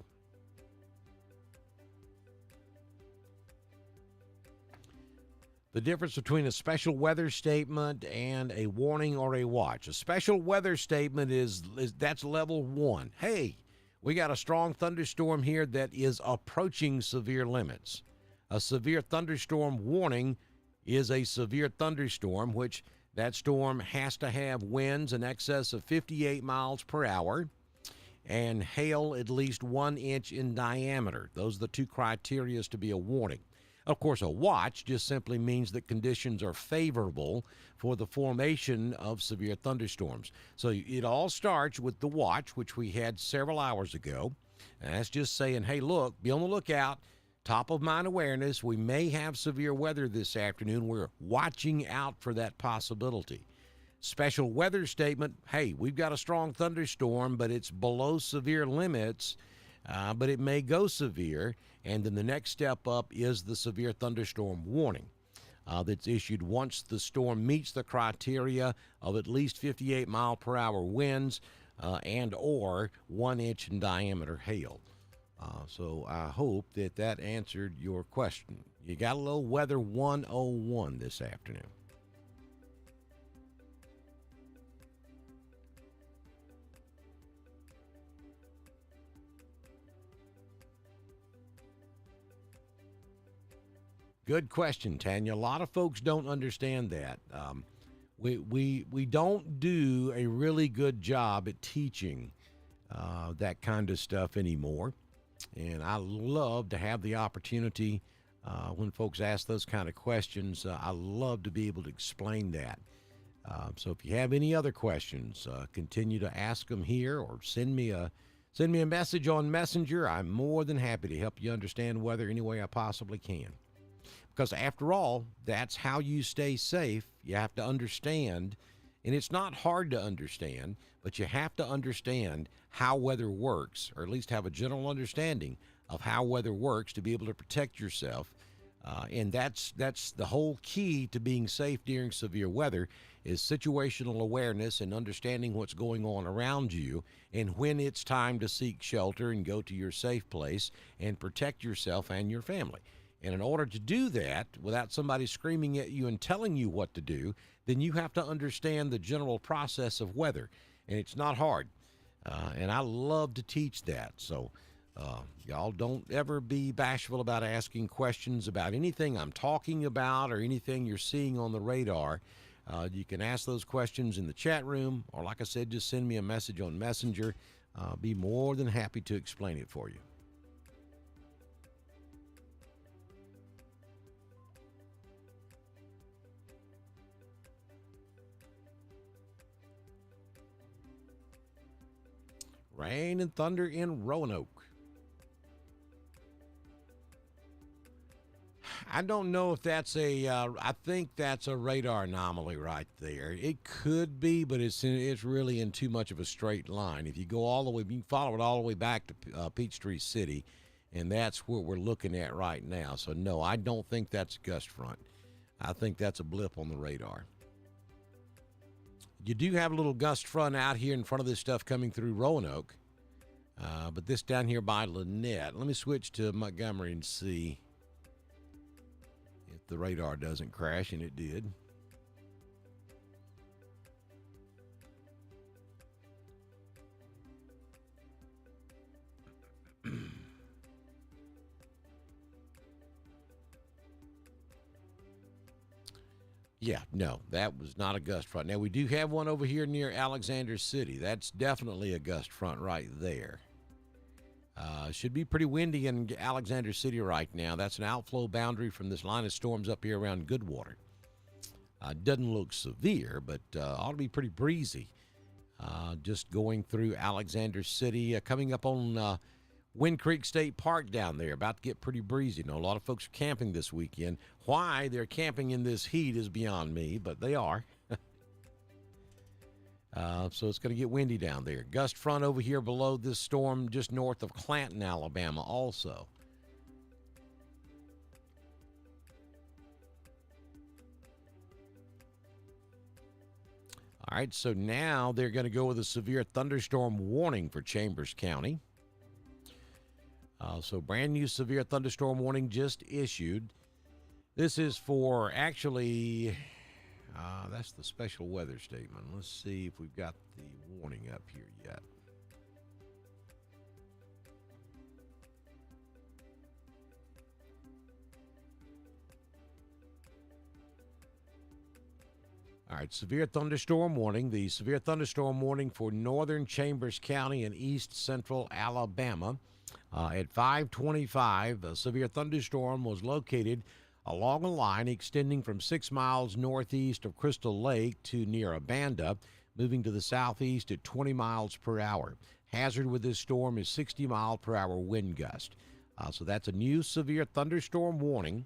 The difference between a special weather statement and a warning or a watch. A special weather statement is that's level 1. Hey, we got a strong thunderstorm here that is approaching severe limits. A severe thunderstorm warning is a severe thunderstorm, which that storm has to have winds in excess of 58 miles per hour. and hail at least 1 inch in diameter. Those are the two criteria to be a warning. Of course, a watch just simply means that conditions are favorable for the formation of severe thunderstorms. So it all starts with the watch, which we had several hours ago. And that's just saying, hey, look, be on the lookout. Top of mind awareness. We may have severe weather this afternoon. We're watching out for that possibility. Special weather statement, hey, we've got a strong thunderstorm, but it's below severe limits, but it may go severe. And then the next step up is the severe thunderstorm warning that's issued once the storm meets the criteria of at least 58-mile-per-hour winds and or 1 inch in diameter hail. So I hope that answered your question. You got a little Weather 101 this afternoon. Good question, Tanya. A lot of folks don't understand that. We don't do a really good job at teaching that kind of stuff anymore. And I love to have the opportunity when folks ask those kind of questions. I love to be able to explain that. So if you have any other questions, continue to ask them here or send me a message on Messenger. I'm more than happy to help you understand weather any way I possibly can. Because after all, that's how you stay safe. You have to understand, and it's not hard to understand, but you have to understand how weather works, or at least have a general understanding of how weather works to be able to protect yourself. And that's the whole key to being safe during severe weather is situational awareness and understanding what's going on around you and when it's time to seek shelter and go to your safe place and protect yourself and your family. And in order to do that without somebody screaming at you and telling you what to do, then you have to understand the general process of weather. And it's not hard. And I love to teach that. So y'all don't ever be bashful about asking questions about anything I'm talking about or anything you're seeing on the radar. You can ask those questions in the chat room, or like I said, just send me a message on Messenger. I'll be more than happy to explain it for you. Rain and thunder in Roanoke. I don't know if that's I think that's a radar anomaly right there. It could be, but it's really in too much of a straight line. If you go all the way, you can follow it all the way back to Peachtree City, and that's what we're looking at right now. So, no, I don't think that's a gust front. I think that's a blip on the radar. You do have a little gust front out here in front of this stuff coming through Roanoke, but this down here by Lynette. Let me switch to Montgomery and see if the radar doesn't crash, and it did. Yeah, no, that was not a gust front. Now, we do have one over here near Alexander City. That's definitely a gust front right there. Should be pretty windy in Alexander City right now. That's an outflow boundary from this line of storms up here around Goodwater. Doesn't look severe, but ought to be pretty breezy. Just going through Alexander City, coming up on Wind Creek State Park down there, about to get pretty breezy. Now, a lot of folks are camping this weekend. Why they're camping in this heat is beyond me, but they are. So it's going to get windy down there. Gust front over here below this storm just north of Clanton, Alabama also. All right, so now they're going to go with a severe thunderstorm warning for Chambers County. So brand new severe thunderstorm warning just issued. This is for actually, that's the special weather statement. Let's see if we've got the warning up here yet. All right, severe thunderstorm warning. The severe thunderstorm warning for northern Chambers County and east central Alabama. At 5:25, a severe thunderstorm was located along a line extending from 6 miles northeast of Crystal Lake to near Abanda, moving to the southeast at 20 miles per hour. Hazard with this storm is 60-mile-per-hour wind gust. So that's a new severe thunderstorm warning.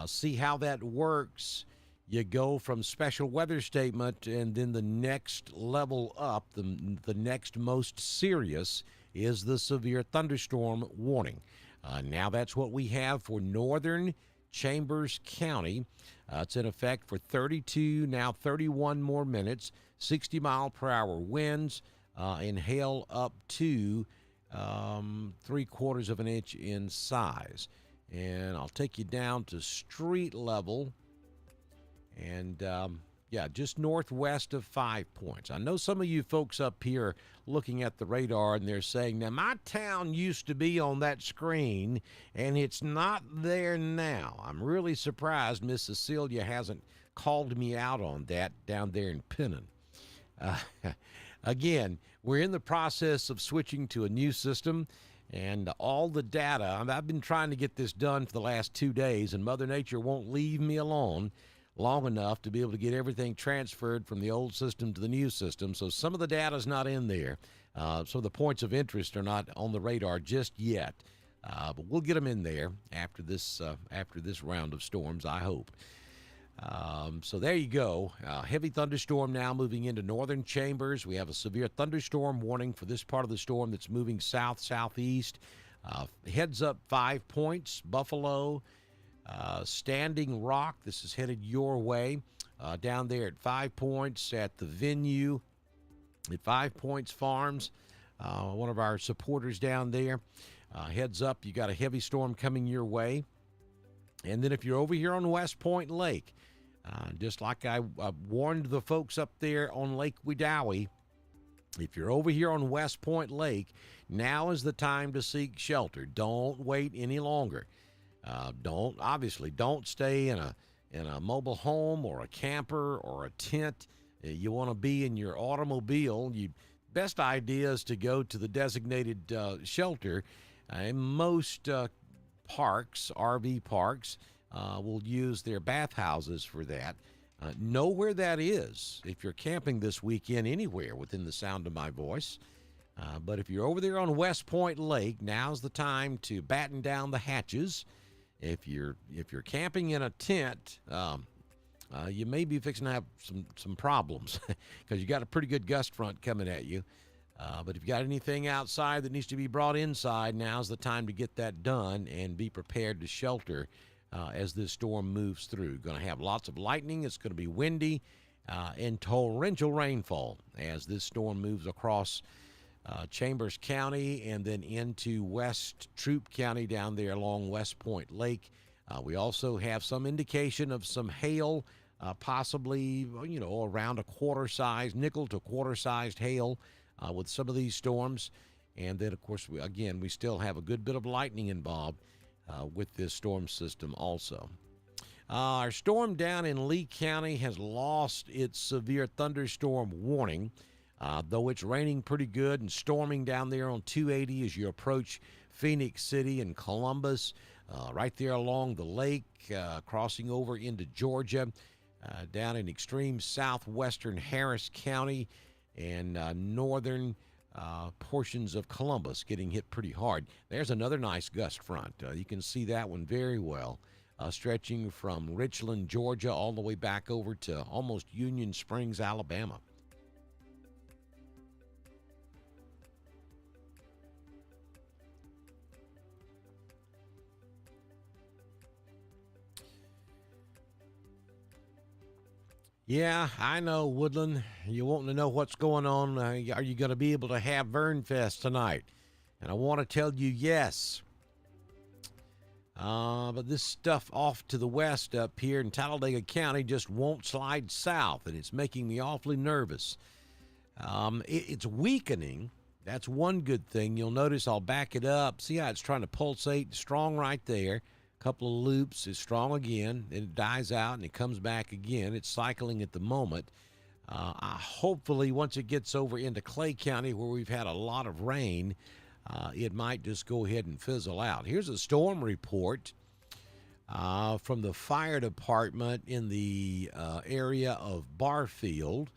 See how that works. You go from special weather statement, and then the next level up, the next most serious, is the severe thunderstorm warning. Now that's what we have for northern Chambers County. It's in effect for 32, now 31 more minutes, 60-mile-per-hour winds, and hail up to 3/4 of an inch in size. And I'll take you down to street level. And, just northwest of 5 Points. I know some of you folks up here looking at the radar and they're saying, now, my town used to be on that screen, and it's not there now. I'm really surprised Miss Cecilia hasn't called me out on that down there in Pennon. Again, we're in the process of switching to a new system. And all the data, I've been trying to get this done for the last 2 days, and Mother Nature won't leave me alone long enough to be able to get everything transferred from the old system to the new system. So some of the data is not in there. So the points of interest are not on the radar just yet. But we'll get them in there after this round of storms, I hope. So there you go. Heavy thunderstorm now moving into northern Chambers. We have a severe thunderstorm warning for this part of the storm that's moving south-southeast. Heads up 5 Points, Buffalo, Standing Rock. This is headed your way. Down there at 5 Points at the venue at 5 Points Farms. One of our supporters down there. Heads up, you got a heavy storm coming your way. And then if you're over here on West Point Lake, just like I warned the folks up there on Lake Wedowee, if you're over here on West Point Lake, now is the time to seek shelter. Don't wait any longer. Don't stay in a mobile home or a camper or a tent. You want to be in your automobile. Best idea is to go to the designated shelter. Most parks, RV parks, will use their bathhouses for that. Know where that is if you're camping this weekend anywhere within the sound of my voice. But if you're over there on West Point Lake, now's the time to batten down the hatches. If you're camping in a tent, you may be fixing to have some problems because you got a pretty good gust front coming at you. But if you got anything outside that needs to be brought inside, now's the time to get that done and be prepared to shelter as this storm moves through. Going to have lots of lightning. It's going to be windy and torrential rainfall as this storm moves across Chambers County and then into West Troup County down there along West Point Lake. We also have some indication of some hail, possibly, around a quarter-sized, nickel to quarter-sized hail with some of these storms. And then, of course, we still have a good bit of lightning involved with this storm system also. Our storm down in Lee County has lost its severe thunderstorm warning, though it's raining pretty good and storming down there on 280 as you approach Phoenix City and Columbus, right there along the lake, crossing over into Georgia, down in extreme southwestern Harris County and northern portions of Columbus getting hit pretty hard. There's another nice gust front. You can see that one very well, stretching from Richland, Georgia, all the way back over to almost Union Springs, Alabama. Yeah, I know, Woodland. You wanting to know what's going on? Are you going to be able to have Vernfest tonight? And I want to tell you yes. But this stuff off to the west up here in Talladega County just won't slide south, and it's making me awfully nervous. It's weakening. That's one good thing. You'll notice I'll back it up. See how it's trying to pulsate strong right there. couple of loops, is strong again, then it dies out and it comes back again. It's cycling at the moment. Hopefully, once it gets over into Clay County, where we've had a lot of rain, it might just go ahead and fizzle out. Here's a storm report from the fire department in the area of Barfield.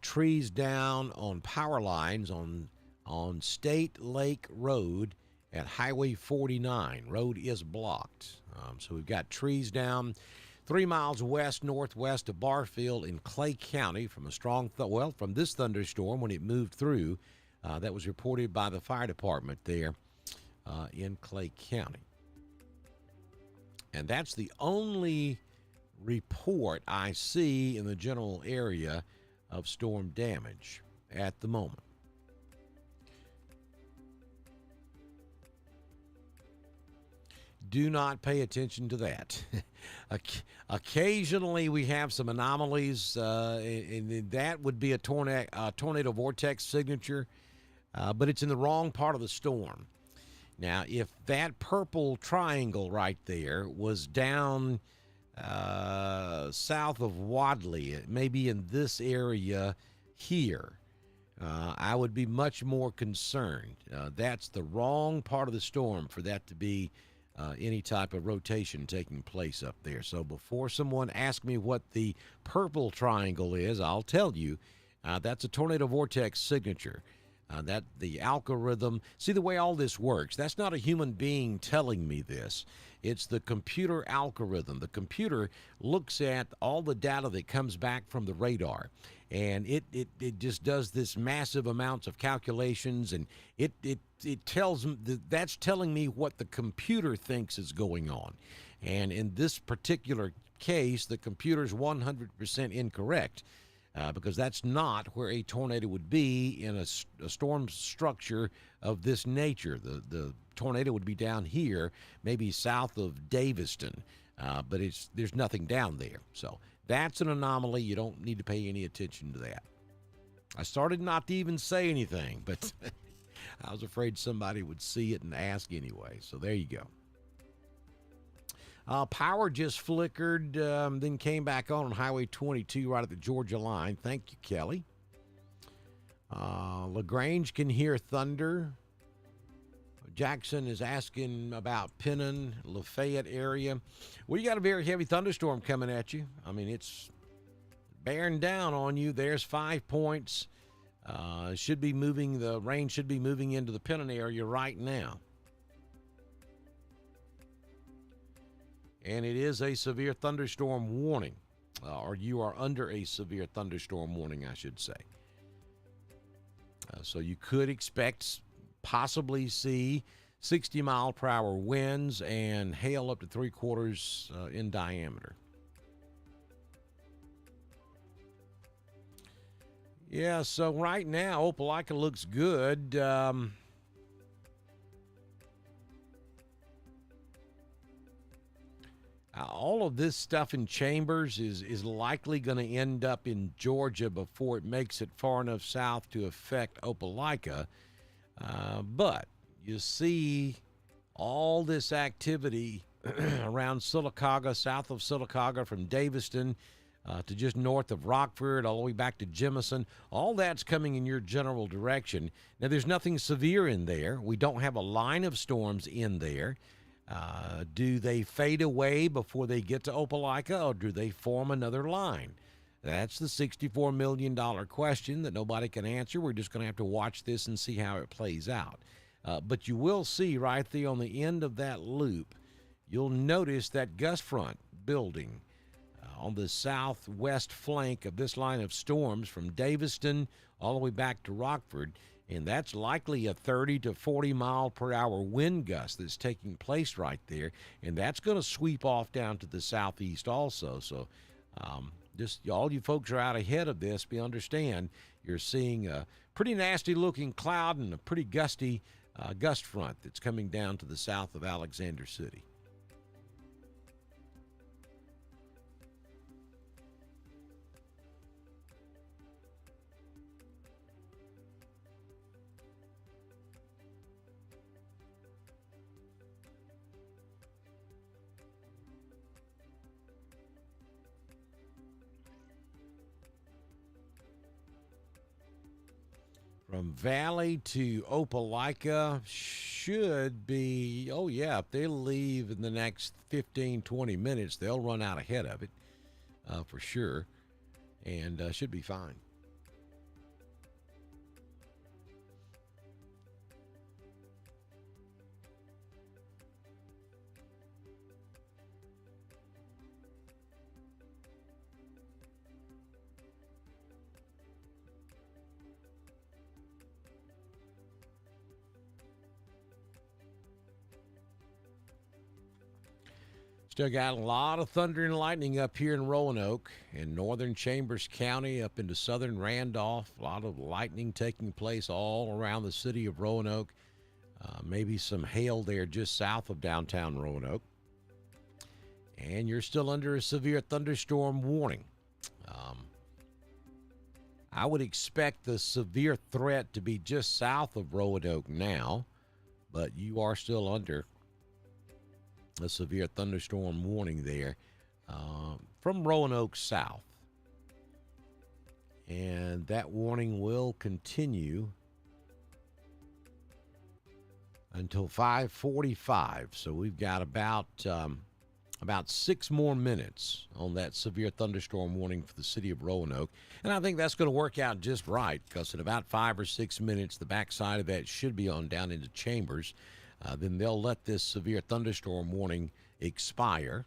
Trees down on power lines on State Lake Road at Highway 49. Road is blocked. So we've got trees down 3 miles west-northwest of Barfield in Clay County from a strong, from this thunderstorm when it moved through. That was reported by the fire department there in Clay County. And that's the only report I see in the general area of storm damage at the moment. Do not pay attention to that. Occasionally we have some anomalies, and that would be a tornado vortex signature, but it's in the wrong part of the storm. Now, if that purple triangle right there was down south of Wadley, maybe in this area here, I would be much more concerned. That's the wrong part of the storm for that to be any type of rotation taking place up there. So before someone asks me what the purple triangle is, I'll tell you that's a tornado vortex signature. That the algorithm, see the way all this works, that's not a human being telling me this. It's the computer algorithm. The computer looks at all the data that comes back from the radar, and it just does this massive amounts of calculations, and it tells me that's telling me what the computer thinks is going on. And in this particular case, the computer's 100% incorrect. Because that's not where a tornado would be in a storm structure of this nature. The tornado would be down here, maybe south of Daviston, but there's nothing down there. So that's an anomaly. You don't need to pay any attention to that. I started not to even say anything, but I was afraid somebody would see it and ask anyway. So there you go. Power just flickered, then came back on Highway 22 right at the Georgia line. Thank you, Kelly. LaGrange can hear thunder. Jackson is asking about Pennon, Lafayette area. Well, you got a very heavy thunderstorm coming at you. I mean, it's bearing down on you. There's 5 points. Should be moving. The rain should be moving into the Pennon area right now. And it is a severe thunderstorm warning, or you are under a severe thunderstorm warning, I should say. So you could expect, possibly see 60-mile-per-hour winds and hail up to 3/4 in diameter. Yeah, so right now, Opelika looks good. All of this stuff in Chambers is likely going to end up in Georgia before it makes it far enough south to affect Opelika. But you see all this activity around Sylacauga, south of Sylacauga, from Daviston to just north of Rockford, all the way back to Jemison. All that's coming in your general direction. Now, there's nothing severe in there. We don't have a line of storms in there. Do they fade away before they get to Opelika, or do they form another line? That's the $64 million question that nobody can answer. We're just going to have to watch this and see how it plays out. But you will see right there on the end of that loop, you'll notice that gust front building on the southwest flank of this line of storms from Daviston all the way back to Rockford. And that's likely a 30 to 40 mile per hour wind gust that's taking place right there. And that's going to sweep off down to the southeast also. So just all you folks are out ahead of this, we understand you're seeing a pretty nasty looking cloud and a pretty gusty gust front that's coming down to the south of Alexander City. From Valley to Opelika should be, oh, yeah, if they leave in the next 15, 20 minutes, they'll run out ahead of it for sure, and should be fine. Still got a lot of thunder and lightning up here in Roanoke in northern Chambers County up into southern Randolph. A lot of lightning taking place all around the city of Roanoke. Maybe some hail there just south of downtown Roanoke. And you're still under a severe thunderstorm warning. I would expect the severe threat to be just south of Roanoke now, but you are still under a severe thunderstorm warning there from Roanoke south. And that warning will continue until 5:45. So we've got about 6 more minutes on that severe thunderstorm warning for the city of Roanoke. And I think that's going to work out just right, because in about 5 or 6 minutes, the backside of that should be on down into Chambers. Then they'll let this severe thunderstorm warning expire.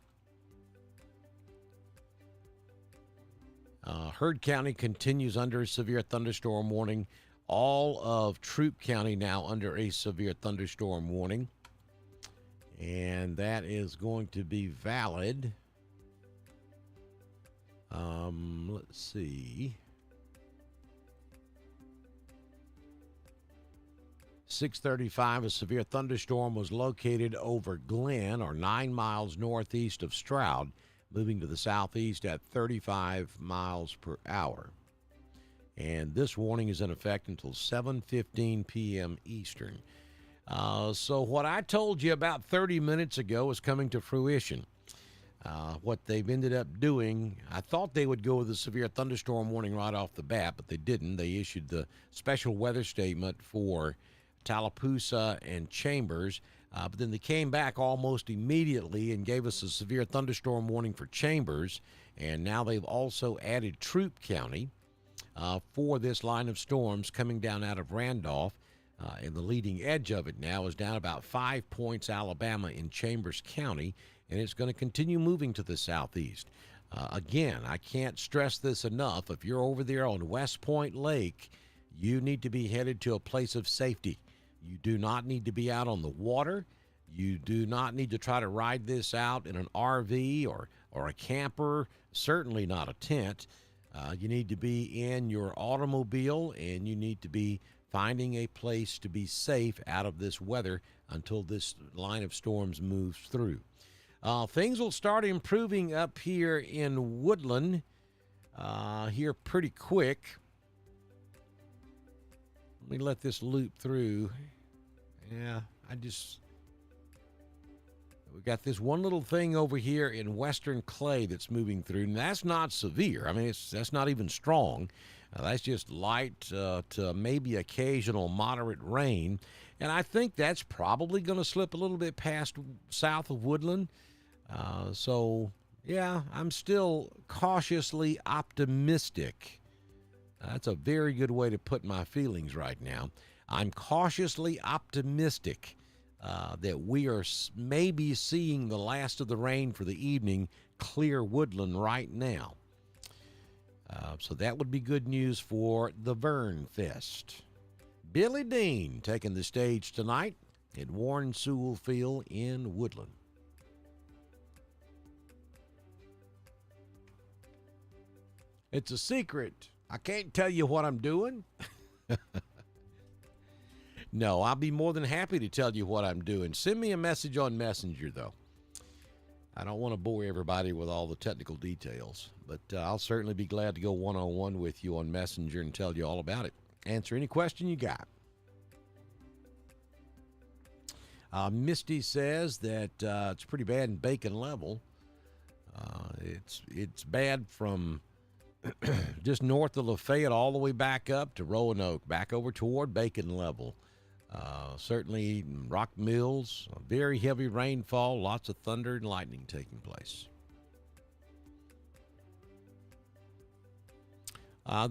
Heard County continues under a severe thunderstorm warning. All of Troup County now under a severe thunderstorm warning. And that is going to be valid. Let's see. 6:35, a severe thunderstorm was located over Glen, or 9 miles northeast of Stroud, moving to the southeast at 35 miles per hour. And this warning is in effect until 7:15 p.m. Eastern. So what I told you about 30 minutes ago is coming to fruition. What they've ended up doing, I thought they would go with a severe thunderstorm warning right off the bat, but they didn't. They issued the special weather statement for Tallapoosa and Chambers, but then they came back almost immediately and gave us a severe thunderstorm warning for Chambers, and now they've also added Troup County for this line of storms coming down out of Randolph, and the leading edge of it now is down about 5 points, Alabama, in Chambers County, and it's going to continue moving to the southeast. Again, I can't stress this enough. If you're over there on West Point Lake, you need to be headed to a place of safety. You do not need to be out on the water. You do not need to try to ride this out in an RV or a camper, certainly not a tent. You need to be in your automobile, and you need to be finding a place to be safe out of this weather until this line of storms moves through. Things will start improving up here in Woodland here pretty quick. Let me let this loop through. Yeah, we got this one little thing over here in Western Clay that's moving through, and that's not severe. I mean, that's not even strong. That's just light to maybe occasional moderate rain, and I think that's probably going to slip a little bit past south of Woodland. So, yeah, I'm still cautiously optimistic. That's a very good way to put my feelings right now. I'm cautiously optimistic that we are maybe seeing the last of the rain for the evening clear Woodland right now. So that would be good news for the Vern Fest. Billy Dean taking the stage tonight at Warren Sewell Field in Woodland. It's a secret. I can't tell you what I'm doing. No, I'll be more than happy to tell you what I'm doing. Send me a message on Messenger, though. I don't want to bore everybody with all the technical details, but I'll certainly be glad to go one-on-one with you on Messenger and tell you all about it. Answer any question you got. Misty says that it's pretty bad in Bacon Level. It's bad from just north of Lafayette, all the way back up to Roanoke, back over toward Bacon Level. Certainly Rock Mills, very heavy rainfall, lots of thunder and lightning taking place.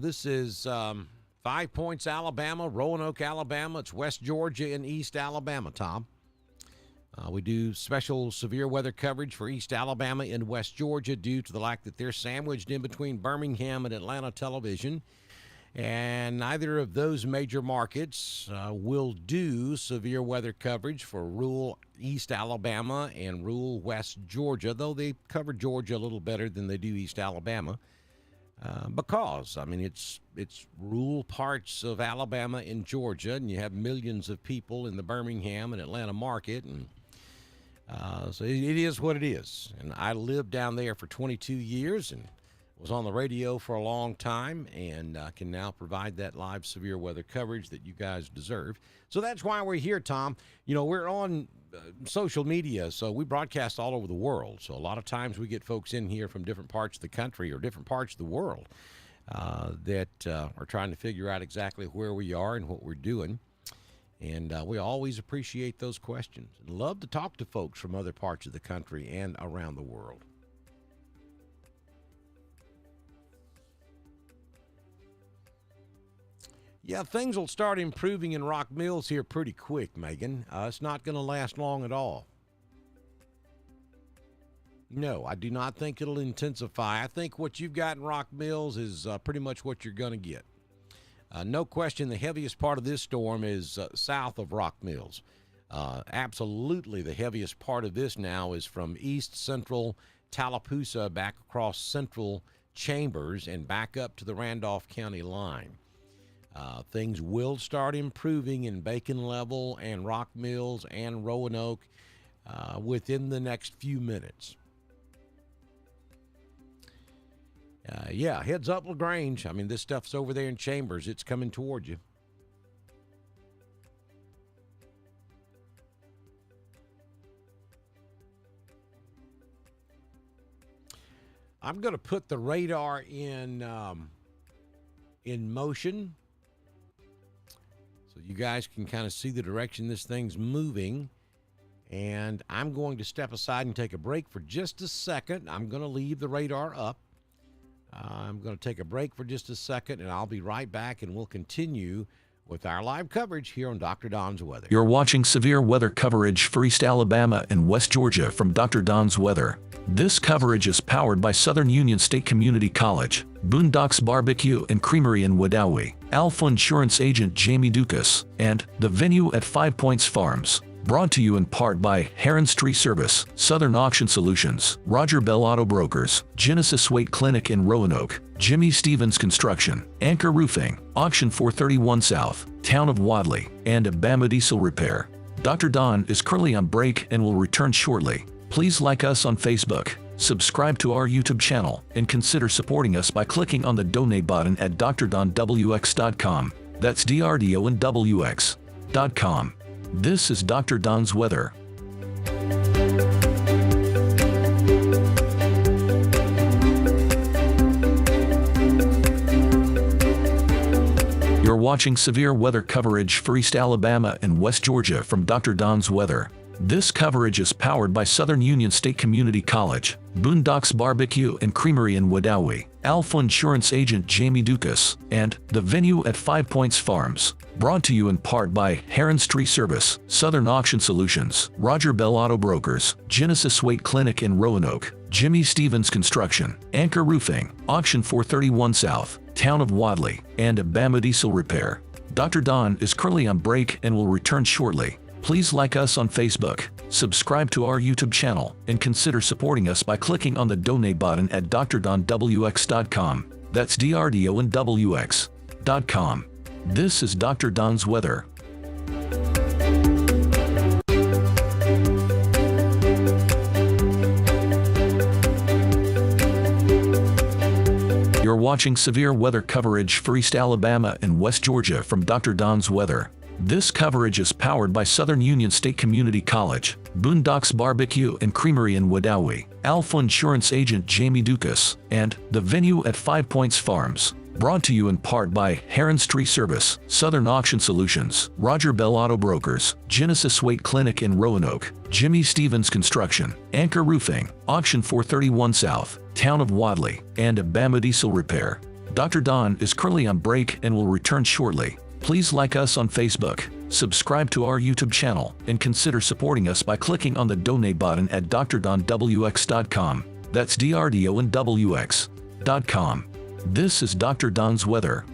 This is 5 Points, Alabama, Roanoke, Alabama. It's West Georgia and East Alabama, Tom. We do special severe weather coverage for East Alabama and West Georgia due to the fact that they're sandwiched in between Birmingham and Atlanta television. And neither of those major markets will do severe weather coverage for rural East Alabama and rural West Georgia, though they cover Georgia a little better than they do East Alabama. Because, I mean, it's rural parts of Alabama and Georgia, and you have millions of people in the Birmingham and Atlanta market, and so it is what it is. And I lived down there for 22 years and was on the radio for a long time, and can now provide that live severe weather coverage that you guys deserve. So that's why we're here, Tom. You know, we're on social media, so we broadcast all over the world. So a lot of times we get folks in here from different parts of the country or different parts of the world that are trying to figure out exactly where we are and what we're doing. And we always appreciate those questions and love to talk to folks from other parts of the country and around the world. Yeah, things will start improving in Rock Mills here pretty quick, Megan. It's not going to last long at all. No, I do not think it'll intensify. I think what you've got in Rock Mills is pretty much what you're going to get. No question, the heaviest part of this storm is south of Rock Mills. Absolutely, the heaviest part of this now is from east central Tallapoosa back across central Chambers and back up to the Randolph County line. Things will start improving in Bacon Level and Rock Mills and Roanoke within the next few minutes. Yeah, heads up, LaGrange. I mean, this stuff's over there in Chambers. It's coming toward you. I'm going to put the radar in motion so you guys can kind of see the direction this thing's moving. And I'm going to step aside and take a break for just a second. I'm going to leave the radar up. I'm going to take a break for just a second, and I'll be right back, and we'll continue with our live coverage here on Dr. Don's Weather. You're watching severe weather coverage for East Alabama and West Georgia from Dr. Don's Weather. This coverage is powered by Southern Union State Community College, Boondocks Barbecue and Creamery in Wedowee, Alpha Insurance Agent Jamie Dukas, and The Venue at 5 Points Farms. Brought to you in part by Heron's Tree Service, Southern Auction Solutions, Roger Bell Auto Brokers, Genesis Weight Clinic in Roanoke, Jimmy Stevens Construction, Anchor Roofing, Auction 431 South, Town of Wadley, and Bama Diesel Repair. Dr. Don is currently on break and will return shortly. Please like us on Facebook, subscribe to our YouTube channel, and consider supporting us by clicking on the donate button at drdonwx.com. That's DRDONWX.com. This is Dr. Don's Weather. You're watching severe weather coverage for East Alabama and West Georgia from Dr. Don's Weather. This coverage is powered by Southern Union State Community College, Boondocks Barbecue and Creamery in Wedowee, Alpha Insurance Agent Jamie Dukas, and The Venue at 5 Points Farms. Brought to you in part by Heron's Tree Service, Southern Auction Solutions, Roger Bell Auto Brokers, Genesis Weight Clinic in Roanoke, Jimmy Stevens Construction, Anchor Roofing, Auction 431 South, Town of Wadley, and Bama Diesel Repair. Dr. Don is currently on break and will return shortly. Please like us on Facebook, subscribe to our YouTube channel, and consider supporting us by clicking on the donate button at drdonwx.com. That's DRDONWX.com. This is Dr. Don's Weather. You're watching severe weather coverage for East Alabama and West Georgia from Dr. Don's Weather. This coverage is powered by Southern Union State Community College, Boondocks Barbecue and Creamery in Wedowee, Alpha Insurance Agent Jamie Dukas, and The Venue at 5 Points Farms. Brought to you in part by Heron's Tree Service, Southern Auction Solutions, Roger Bell Auto Brokers, Genesis Weight Clinic in Roanoke, Jimmy Stevens Construction, Anchor Roofing, Auction 431 South, Town of Wadley, and Bama Diesel Repair. Dr. Don is currently on break and will return shortly. Please like us on Facebook, subscribe to our YouTube channel, and consider supporting us by clicking on the donate button at drdonwx.com. That's DRDONWX.com. This is Dr. Don's weather.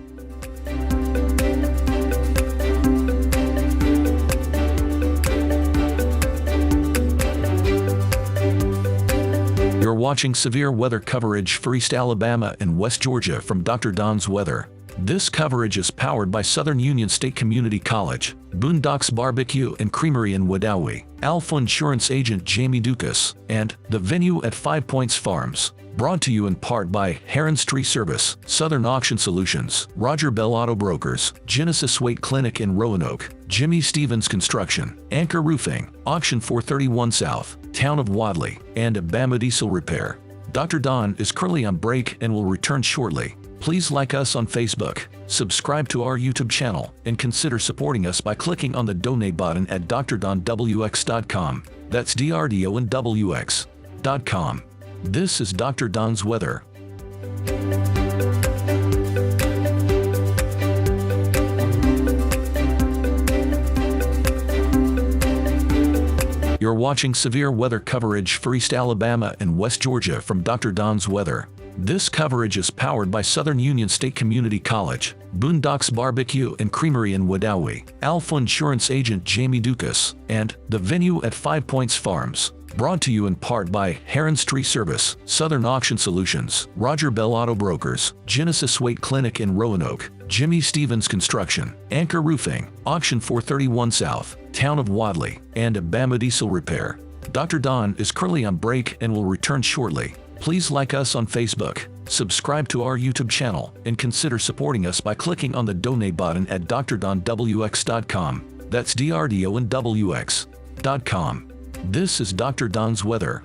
You're watching severe weather coverage for East Alabama and West Georgia from Dr. Don's weather. This coverage is powered by Southern Union State Community College, Boondocks Barbecue and Creamery in Wedowee, Alpha Insurance Agent Jamie Dukas, and The Venue at 5 Points Farms. Brought to you in part by Heron's Tree Service, Southern Auction Solutions, Roger Bell Auto Brokers, Genesis Weight Clinic in Roanoke, Jimmy Stevens Construction, Anchor Roofing, Auction 431 South, Town of Wadley, and Bama Diesel Repair. Dr. Don is currently on break and will return shortly. Please like us on Facebook, subscribe to our YouTube channel, and consider supporting us by clicking on the donate button at drdonwx.com. That's DRDONWX.com. This is Dr. Don's weather. You're watching severe weather coverage for East Alabama and West Georgia from Dr. Don's weather. This coverage is powered by Southern Union State Community College, Boondocks Barbecue and Creamery in Wedowee, Alpha Insurance Agent Jamie Dukas, and The Venue at 5 Points Farms. Brought to you in part by Heron's Tree Service, Southern Auction Solutions, Roger Bell Auto Brokers, Genesis Weight Clinic in Roanoke, Jimmy Stevens Construction, Anchor Roofing, Auction 431 South, Town of Wadley, and Bama Diesel Repair. Dr. Don is currently on break and will return shortly. Please like us on Facebook, subscribe to our YouTube channel, and consider supporting us by clicking on the donate button at drdonwx.com. That's DRDONWX.com. This is Dr. Don's weather.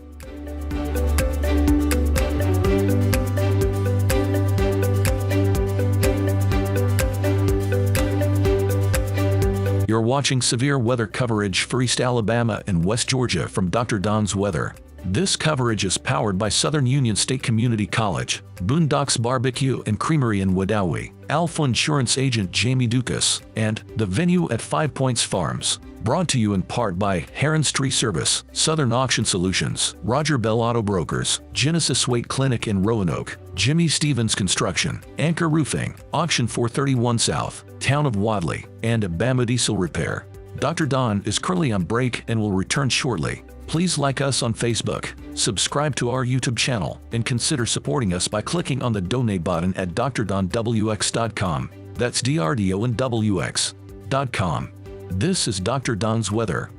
You're watching severe weather coverage for East Alabama and West Georgia from Dr. Don's weather. This coverage is powered by Southern Union State Community College, Boondocks Barbecue and Creamery in Wedowee, Alpha Insurance Agent Jamie Dukas, and The Venue at 5 Points Farms. Brought to you in part by Heron's Tree Service, Southern Auction Solutions, Roger Bell Auto Brokers, Genesis Weight Clinic in Roanoke, Jimmy Stevens Construction, Anchor Roofing, Auction 431 South, Town of Wadley, and Bama Diesel Repair. Dr. Don is currently on break and will return shortly. Please like us on Facebook, subscribe to our YouTube channel, and consider supporting us by clicking on the donate button at drdonwx.com. That's DRDONWX.com. This is Dr. Don's weather.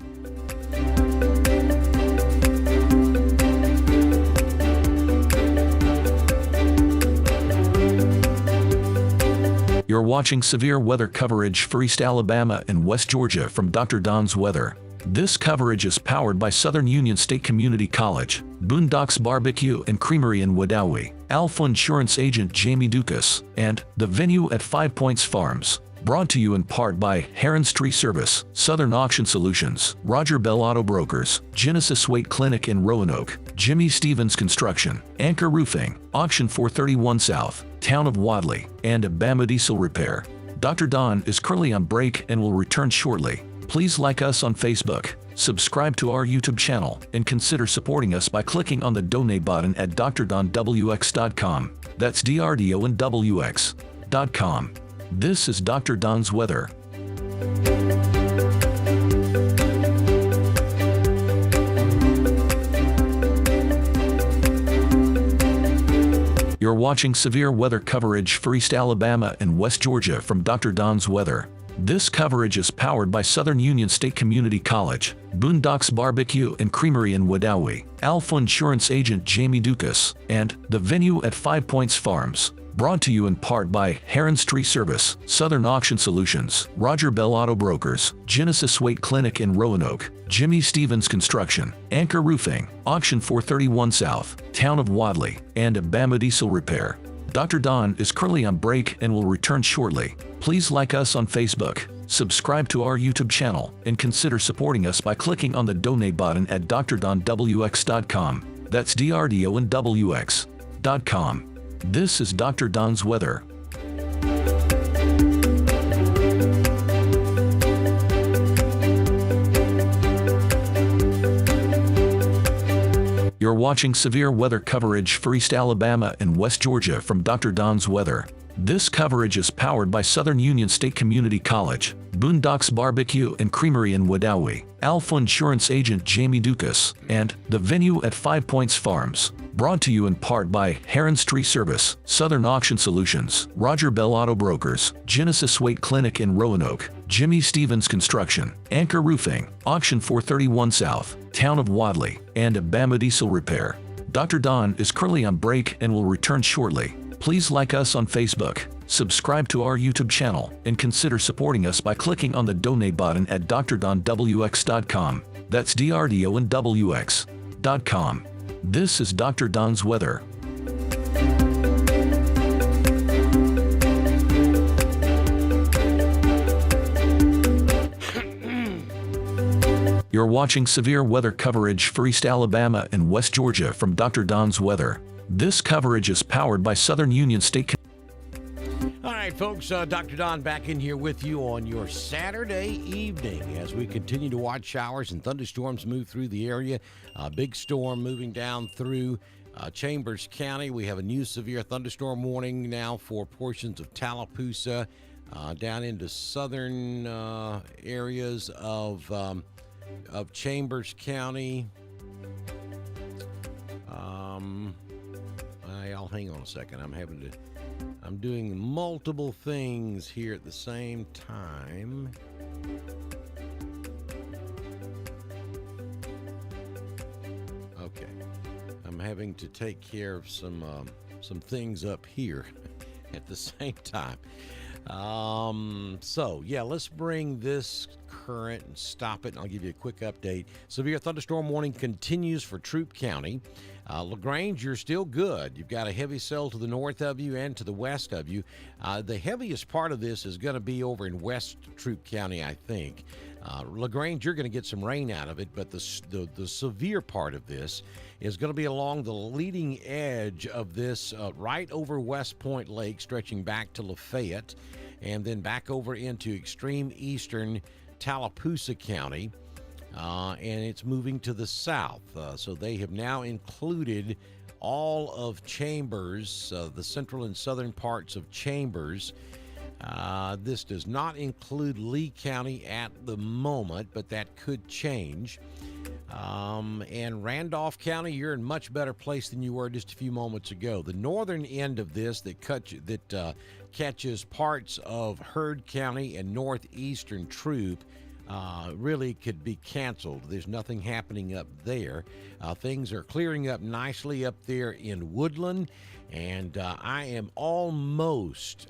You're watching severe weather coverage for East Alabama and West Georgia from Dr. Don's weather. This coverage is powered by Southern Union State Community College, Boondocks Barbecue and Creamery in Wedowee, Alpha Insurance Agent Jamie Dukas, and The Venue at 5 Points Farms. Brought to you in part by Heron's Tree Service, Southern Auction Solutions, Roger Bell Auto Brokers, Genesis Weight Clinic in Roanoke, Jimmy Stevens Construction, Anchor Roofing, Auction 431 South, Town of Wadley, and Bama Diesel Repair. Dr. Don is currently on break and will return shortly. Please like us on Facebook, subscribe to our YouTube channel, and consider supporting us by clicking on the donate button at drdonwx.com. That's DRDONWX.com. This is Dr. Don's weather. You're watching severe weather coverage for East Alabama and West Georgia from Dr. Don's weather. This coverage is powered by Southern Union State Community College, Boondocks Barbecue and Creamery in Wedowee, Alpha Insurance Agent Jamie Dukas, and The Venue at 5 Points Farms. Brought to you in part by Heron's Tree Service, Southern Auction Solutions, Roger Bell Auto Brokers, Genesis Weight Clinic in Roanoke, Jimmy Stevens Construction, Anchor Roofing, Auction 431 South, Town of Wadley, and Bama Diesel Repair. Dr. Don is currently on break and will return shortly. Please like us on Facebook, subscribe to our YouTube channel, and consider supporting us by clicking on the donate button at drdonwx.com. That's DRDONWX.com. This is Dr. Don's weather. You're watching severe weather coverage for East Alabama and West Georgia from Dr. Don's weather. This coverage is powered by Southern Union State Community College, Boondocks Barbecue and Creamery in Wedowee, Alpha Insurance Agent Jamie Dukas, and The Venue at 5 Points Farms. Brought to you in part by Heron's Tree Service, Southern Auction Solutions, Roger Bell Auto Brokers, Genesis Weight Clinic in Roanoke, Jimmy Stevens Construction, Anchor Roofing, Auction 431 South, Town of Wadley, and Bama Diesel Repair. Dr. Don is currently on break and will return shortly. Please like us on Facebook, subscribe to our YouTube channel, and consider supporting us by clicking on the donate button at drdonwx.com. That's DRDONWX.com. This is Dr. Don's weather. You're watching severe weather coverage for East Alabama and West Georgia from Dr. Don's weather. This coverage is powered by Southern Union State. All right, folks, Dr. Don back in here with you on your Saturday evening as we continue to watch showers and thunderstorms move through the area. A big storm moving down through Chambers County. We have a new severe thunderstorm warning now for portions of Tallapoosa down into southern areas of Chambers County. I'll hang on a second. I'm doing multiple things here at the same time. Okay. I'm having to take care of some things up here at the same time. So yeah, let's bring this current and stop it, and I'll give you a quick update. Severe thunderstorm warning continues for Troup County. LaGrange, you're still good. You've got a heavy cell to the north of you and to the west of you. The heaviest part of this is going to be over in West Troup County, I think. LaGrange, you're going to get some rain out of it, but the severe part of this is going to be along the leading edge of this, right over West Point Lake, stretching back to Lafayette, and then back over into extreme eastern Tallapoosa County. And it's moving to the south. So they have now included all of Chambers, the central and southern parts of Chambers. This does not include Lee County at the moment, but that could change. And Randolph County, you're in much better place than you were just a few moments ago. The northern end of this that catches parts of Heard County and northeastern Troup really could be canceled. There's nothing happening up there. Things are clearing up nicely up there in Woodland, and I am almost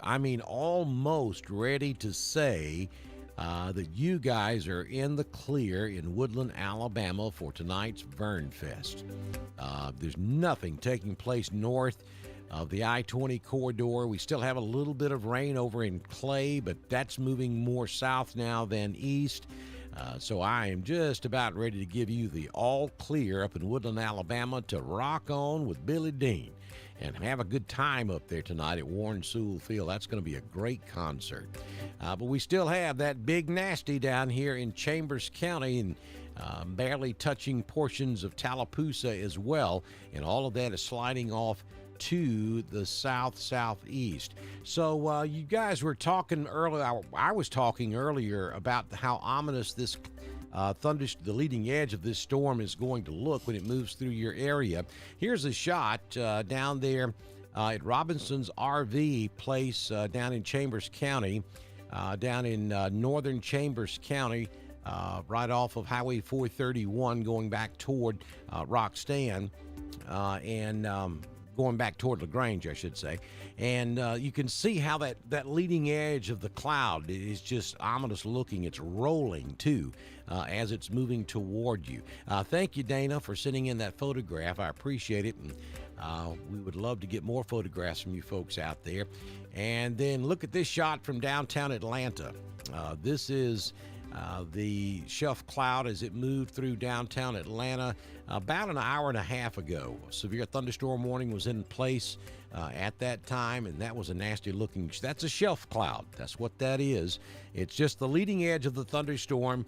ready to say that you guys are in the clear in Woodland, Alabama for tonight's Vernfest. There's nothing taking place north of the I-20 corridor. We still have a little bit of rain over in Clay, but that's moving more south now than east. So I am just about ready to give you the all clear up in Woodland, Alabama to rock on with Billy Dean and have a good time up there tonight at Warren Sewell Field. That's going to be a great concert. But we still have that big nasty down here in Chambers County and barely touching portions of Tallapoosa as well. And all of that is sliding off to the southeast. So you guys were talking earlier. I was talking earlier about how ominous this the leading edge of this storm is going to look when it moves through your area. Here's a shot down there at Robinson's RV place down in Chambers County, down in northern Chambers County, right off of Highway 431 going back toward Roxton. And going back toward LaGrange, I should say. And you can see how that leading edge of the cloud is just ominous looking. It's rolling, too, as it's moving toward you. Thank you, Dana, for sending in that photograph. I appreciate it. And we would love to get more photographs from you folks out there. And then look at this shot from downtown Atlanta. This is the shelf cloud as it moved through downtown Atlanta about an hour and a half ago. A severe thunderstorm warning was in place at that time, and that was a nasty looking. That's a shelf cloud. That's what that is. It's just the leading edge of the thunderstorm.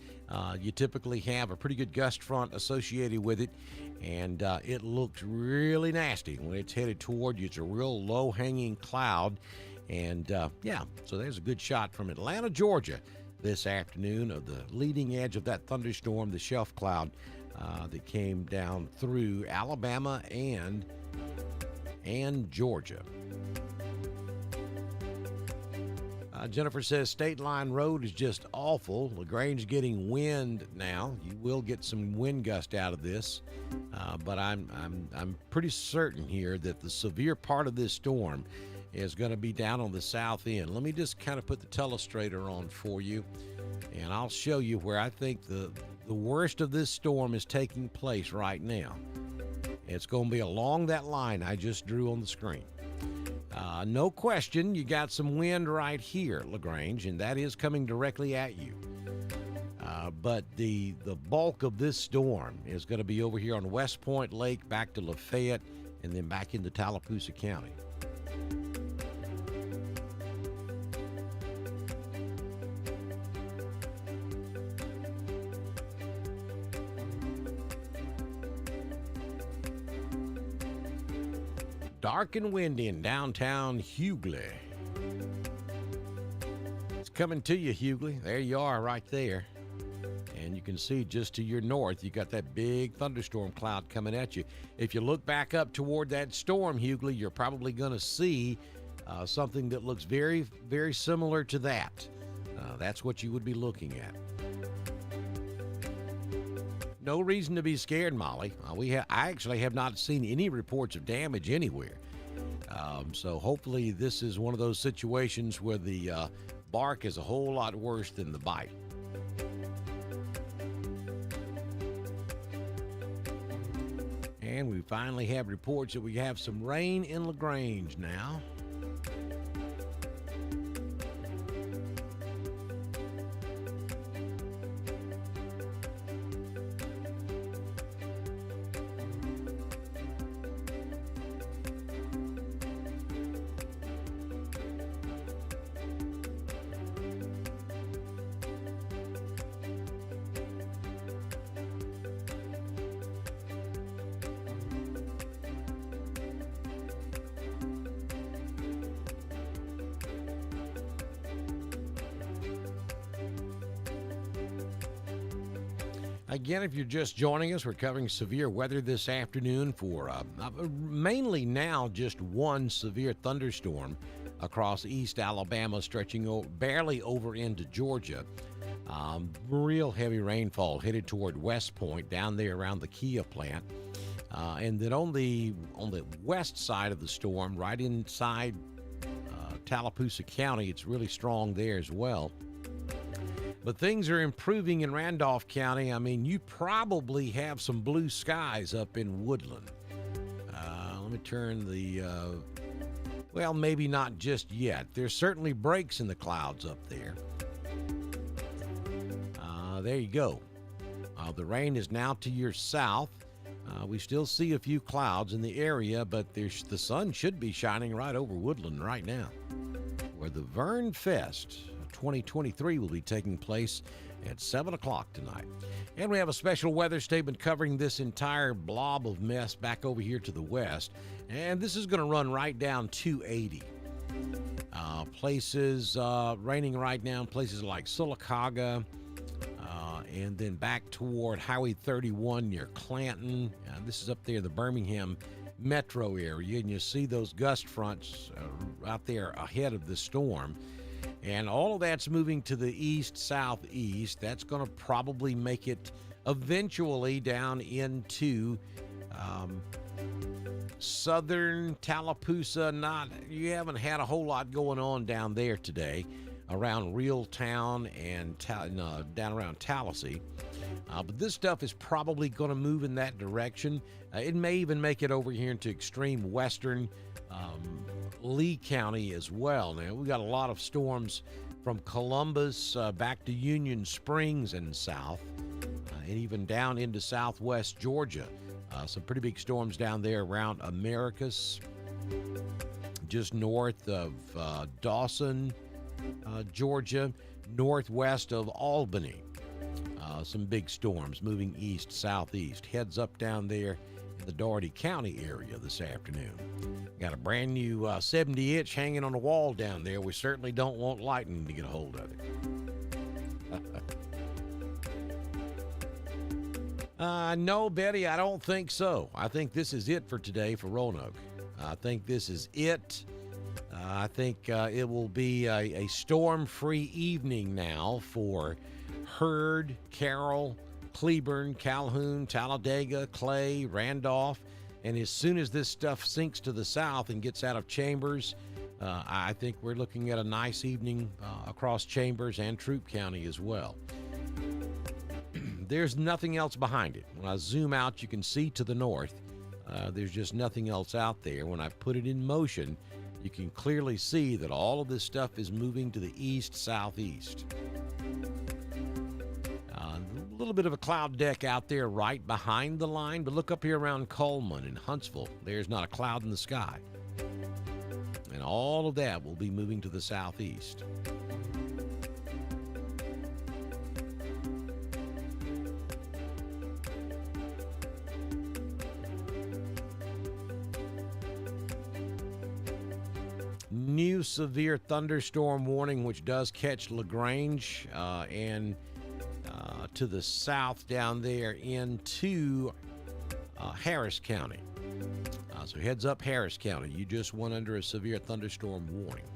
You typically have a pretty good gust front associated with it, and it looks really nasty when it's headed toward you. It's a real low hanging cloud, and yeah, so there's a good shot from Atlanta, Georgia, this afternoon of the leading edge of that thunderstorm, the shelf cloud that came down through Alabama and Georgia. Jennifer says State Line Road is just awful. LaGrange getting wind now. You will get some wind gust out of this, but I'm pretty certain here that the severe part of this storm is going to be down on the south end. Let me just kind of put the telestrator on for you, and I'll show you where I think the worst of this storm is taking place right now. It's going to be along that line I just drew on the screen. No question, you got some wind right here, LaGrange, and that is coming directly at you. But the bulk of this storm is going to be over here on West Point Lake, back to Lafayette, and then back into Tallapoosa County. Dark and windy in downtown Hughley. It's coming to you, Hughley. There you are right there. And you can see just to your north, you got that big thunderstorm cloud coming at you. If you look back up toward that storm, Hughley, you're probably going to see something that looks very, very similar to that. That's what you would be looking at. No reason to be scared, Molly. I actually have not seen any reports of damage anywhere. So hopefully this is one of those situations where the bark is a whole lot worse than the bite. And we finally have reports that we have some rain in LaGrange now. Again, if you're just joining us, we're covering severe weather this afternoon for mainly now just one severe thunderstorm across East Alabama, stretching barely over into Georgia. Real heavy rainfall headed toward West Point, down there around the Kia plant. And then on the west side of the storm, right inside Tallapoosa County, it's really strong there as well. But things are improving in Randolph County. I mean, you probably have some blue skies up in Woodland. Let me turn the, well, maybe not just yet. There's certainly breaks in the clouds up there. There you go. The rain is now to your south. We still see a few clouds in the area, but the sun should be shining right over Woodland right now, where the Vern Fest 2023 will be taking place at 7 o'clock tonight. And we have a special weather statement covering this entire blob of mess back over here to the west. And this is going to run right down 280. Places raining right now in places like Sylacauga, and then back toward Highway 31 near Clanton. This is up there, the Birmingham metro area, and you see those gust fronts out there ahead of the storm. And all of that's moving to the east-southeast. That's going to probably make it eventually down into southern Tallapoosa, you haven't had a whole lot going on down there today around Reeltown and down around Tallahassee. But this stuff is probably going to move in that direction. It may even make it over here into extreme western Lee County as well. Now, we got a lot of storms from Columbus back to Union Springs and south, and even down into southwest Georgia. Some pretty big storms down there around Americus, just north of Dawson, Georgia, northwest of Albany. Some big storms moving east, southeast. Heads up down there in the Dougherty County area this afternoon. Got a brand new 70-inch hanging on the wall down there. We certainly don't want lightning to get a hold of it. No, Betty, I don't think so. I think this is it for today for Roanoke. I think this is it. I think it will be a storm-free evening now for Heard, Carroll, Cleburne, Calhoun, Talladega, Clay, Randolph. And as soon as this stuff sinks to the south and gets out of Chambers, I think we're looking at a nice evening across Chambers and Troup County as well. There's nothing else behind it. When I zoom out, you can see to the north. There's just nothing else out there. When I put it in motion, you can clearly see that all of this stuff is moving to the east-southeast. A little bit of a cloud deck out there right behind the line, but look up here around Coleman and Huntsville. There's not a cloud in the sky. And all of that will be moving to the southeast. New severe thunderstorm warning, which does catch LaGrange and to the south down there into Harris County. So heads up Harris County. You just went under a severe thunderstorm warning.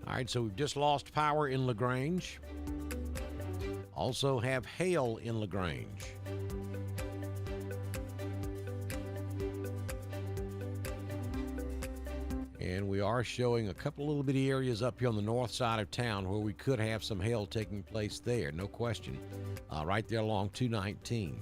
All right, so we've just lost power in LaGrange. Also have hail in LaGrange. And we are showing a couple little bitty areas up here on the north side of town where we could have some hail taking place there, no question. Right there along 219.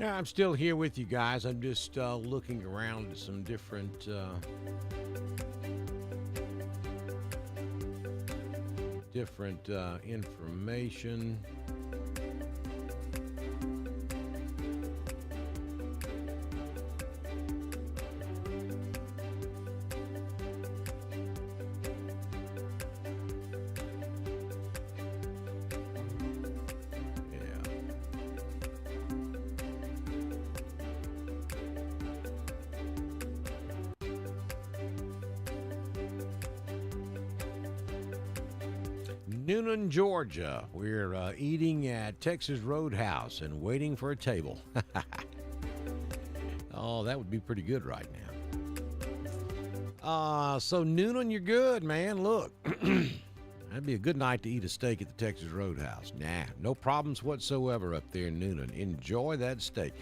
Yeah, I'm still here with you guys. I'm just looking around at some different information. Newnan, Georgia. We're eating at Texas Roadhouse and waiting for a table. Oh, that would be pretty good right now. So Newnan, you're good, man. Look, that'd be a good night to eat a steak at the Texas Roadhouse. Nah, no problems whatsoever up there in Newnan. Enjoy that steak.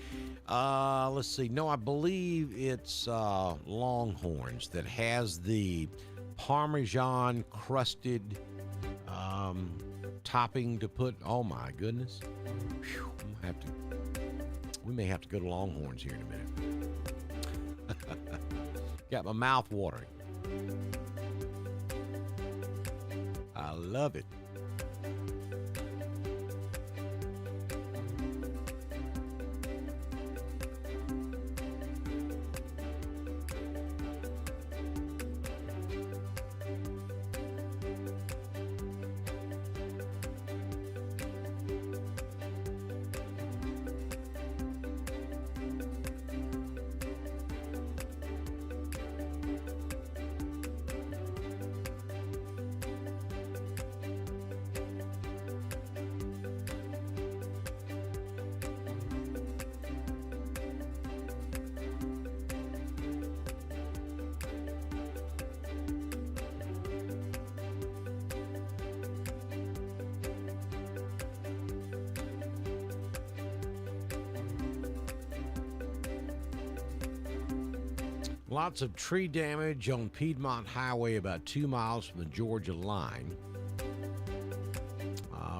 Let's see. No, I believe it's Longhorns that has the Parmesan crusted topping to put. Oh my goodness. Whew, we may have to go to Longhorns here in a minute. Got my mouth watering. I love it. Lots of tree damage on Piedmont Highway about 2 miles from the Georgia line.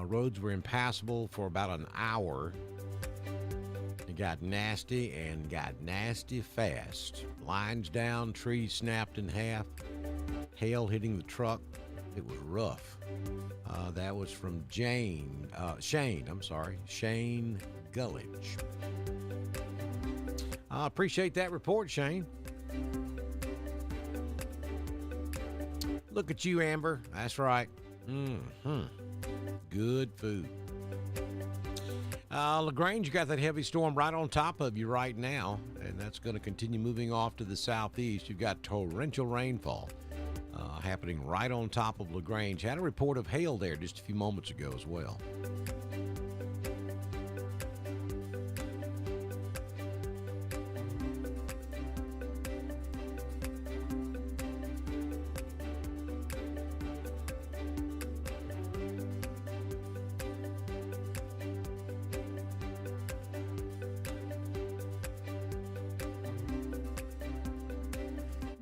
Roads were impassable for about an hour. It got nasty and got nasty fast. Lines down, trees snapped in half, hail hitting the truck. It was rough. That was from Shane Gullidge. I appreciate that report, Shane. Look at you, Amber. That's right. Good food. LaGrange, you got that heavy storm right on top of you right now, and that's going to continue moving off to the southeast. You've got torrential rainfall happening right on top of LaGrange. Had a report of hail there just a few moments ago as well.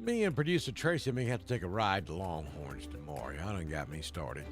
Me and producer Tracy may have to take a ride to Longhorns tomorrow. Y'all done got me started.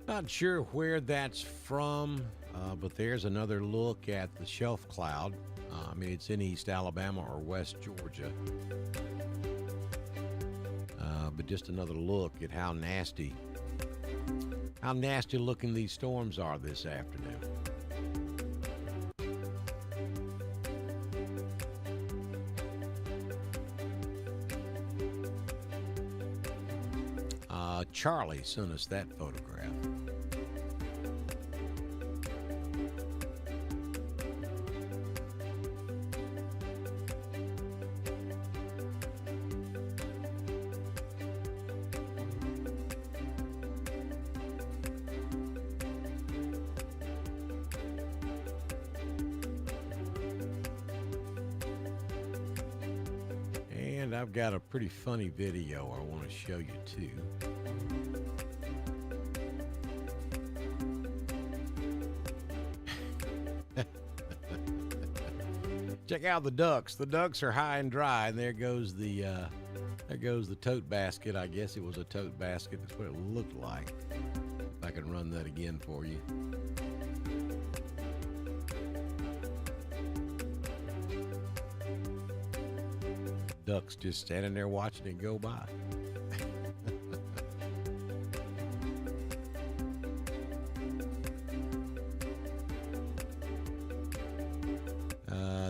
Not sure where that's from, but there's another look at the shelf cloud. It's in East Alabama or West Georgia. But just another look at how nasty looking these storms are this afternoon. Charlie sent us that photograph. I've got a pretty funny video I want to show you too. Check out the ducks. The ducks are high and dry, and there goes the tote basket. I guess it was a tote basket. That's what it looked like. If I can run that again for you. Ducks just standing there watching it go by.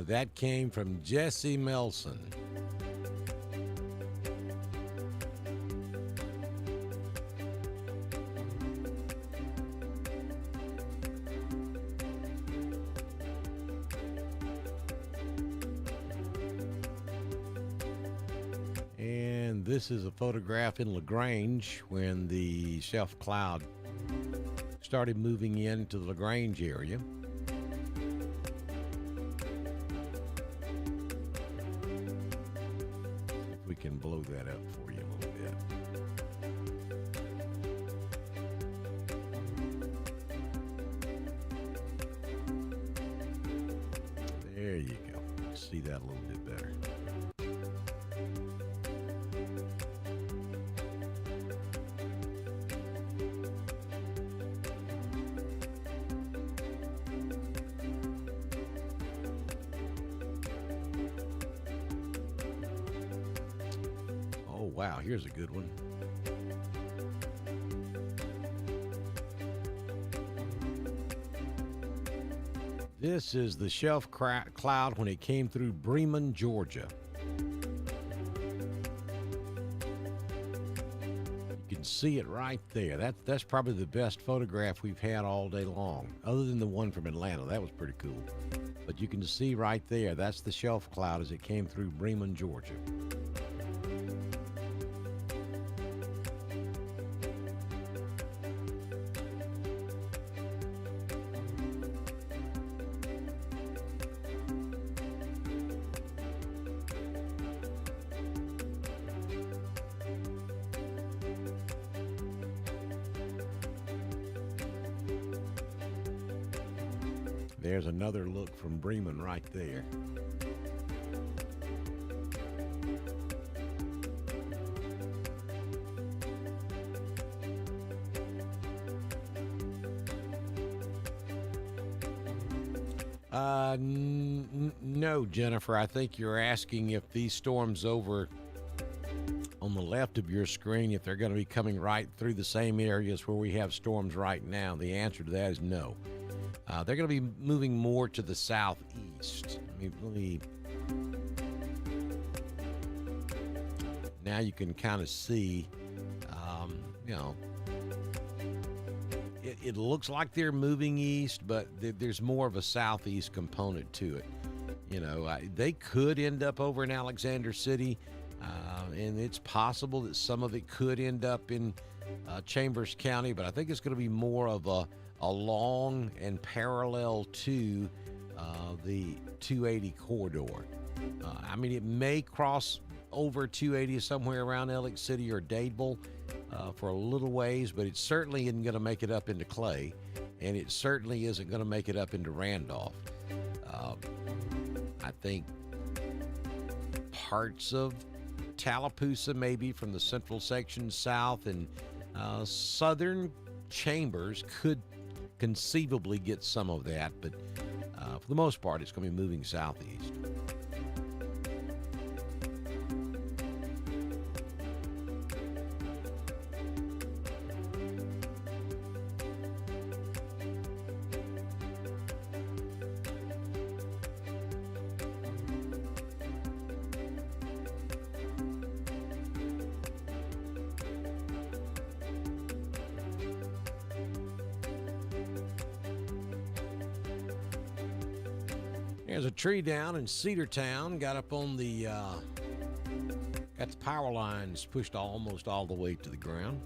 That came from Jesse Melson. And this is a photograph in LaGrange when the shelf cloud started moving into the LaGrange area. We can blow that up for you a little bit. There you go. See that a little bit better. Wow, here's a good one. This is the shelf cloud when it came through Bremen, Georgia. You can see it right there. That's probably the best photograph we've had all day long, other than the one from Atlanta. That was pretty cool. But you can see right there, that's the shelf cloud as it came through Bremen, Georgia. There's another look from Bremen right there. No, Jennifer, I think you're asking if these storms over on the left of your screen, if they're going to be coming right through the same areas where we have storms right now. The answer to that is no. They're going to be moving more to the southeast. Now you can kind of see, it looks like they're moving east, but there's more of a southeast component to it. They could end up over in Alexander City, and it's possible that some of it could end up in Chambers County, but I think it's going to be more of a long and parallel to the 280 corridor. It may cross over 280 somewhere around Elliott City or Dadeville for a little ways, but it certainly isn't going to make it up into Clay, and it certainly isn't going to make it up into Randolph. I think parts of Tallapoosa, maybe from the central section south, and southern Chambers could conceivably get some of that, but for the most part, it's going to be moving southeast. There's a tree down in Cedartown, got up on the, got the power lines pushed almost all the way to the ground.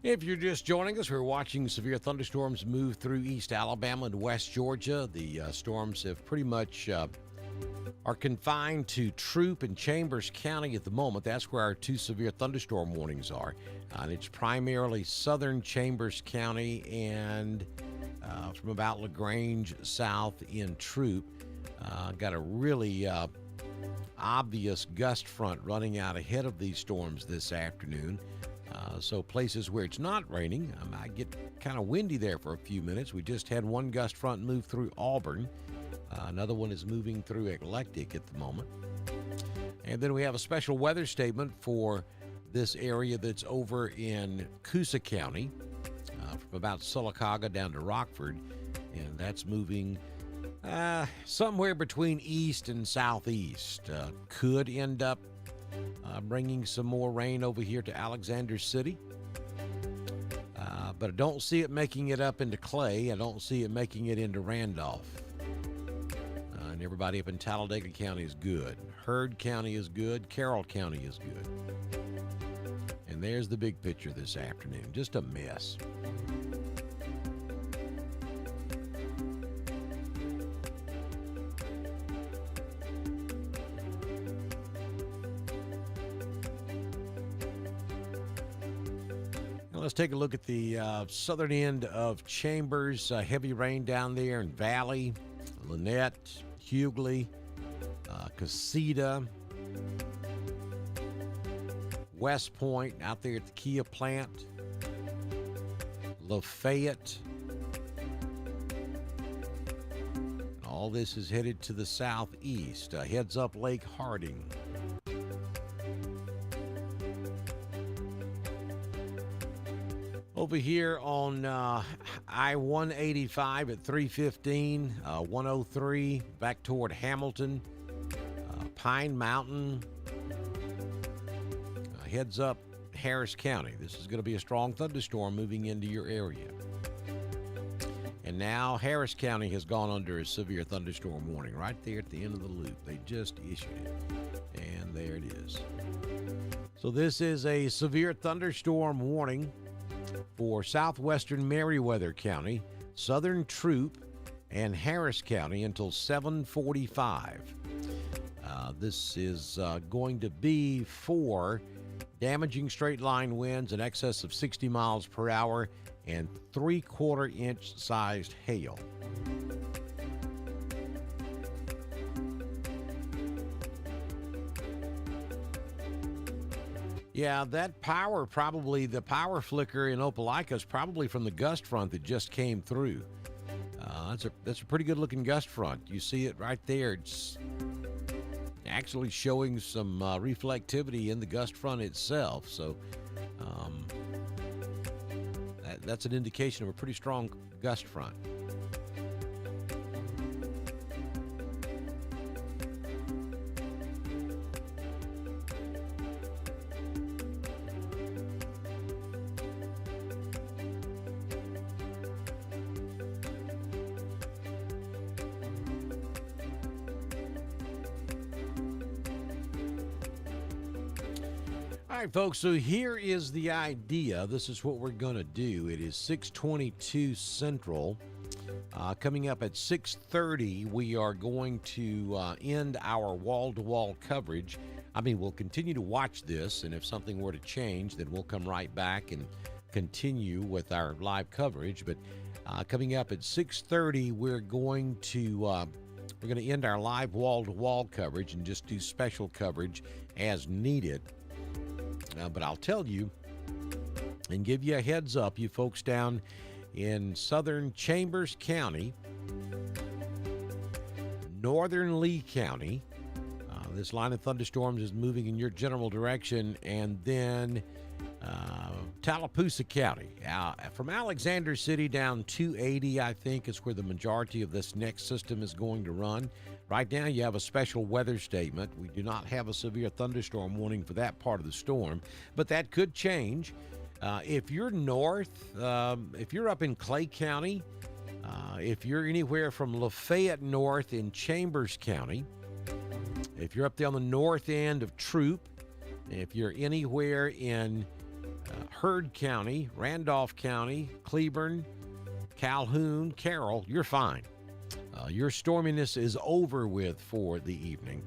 If you're just joining us, we're watching severe thunderstorms move through East Alabama and West Georgia. The storms have pretty much are confined to Troup and Chambers County at the moment. That's where our two severe thunderstorm warnings are. And it's primarily southern Chambers County and from about LaGrange south in Troup. Got a really obvious gust front running out ahead of these storms this afternoon. So places where it's not raining, I might get kind of windy there for a few minutes. We just had one gust front move through Auburn. Another one is moving through Eclectic at the moment. And then we have a special weather statement for this area that's over in Coosa County, from about Sylacauga down to Rockford. And that's moving somewhere between east and southeast. Could end up bringing some more rain over here to Alexander City. But I don't see it making it up into Clay. I don't see it making it into Randolph. And everybody up in Talladega County is good. Heard County is good. Carroll County is good. And there's the big picture this afternoon. Just a mess. Let's take a look at the southern end of Chambers. Heavy rain down there in Valley, Lynette, Hughley, Casita, West Point, out there at the Kia plant, Lafayette. All this is headed to the southeast. Heads up Lake Harding. Over here on I-185 at 315, 103 back toward Hamilton, Pine Mountain, heads up Harris County. This is going to be a strong thunderstorm moving into your area. And now Harris County has gone under a severe thunderstorm warning right there at the end of the loop. They just issued it, and there it is. So this is a severe thunderstorm warning for southwestern Meriwether County, southern Troup, and Harris County until 7:45. This is going to be for damaging straight line winds in excess of 60 miles per hour and 3/4 inch sized hail. Yeah, that power, probably the power flicker in Opelika is probably from the gust front that just came through. That's a pretty good looking gust front. You see it right there. It's actually showing some reflectivity in the gust front itself. So that's an indication of a pretty strong gust front. All right, folks, so here is the idea. This is what we're going to do. It is 6:22 Central. Coming up at 6:30, we are going to end our wall-to-wall coverage. I mean, we'll continue to watch this, and if something were to change, then we'll come right back and continue with our live coverage. But coming up at 6:30, we're going to end our live wall-to-wall coverage and just do special coverage as needed. But I'll tell you and give you a heads up, you folks down in southern Chambers County, northern Lee County, this line of thunderstorms is moving in your general direction, and then Tallapoosa County. From Alexander City down 280, I think, is where the majority of this next system is going to run. Right now, you have a special weather statement. We do not have a severe thunderstorm warning for that part of the storm, but that could change. If you're north, if you're up in Clay County, if you're anywhere from Lafayette north in Chambers County, if you're up there on the north end of Troup, if you're anywhere in Heard County, Randolph County, Cleburne, Calhoun, Carroll, you're fine. Your storminess is over with for the evening.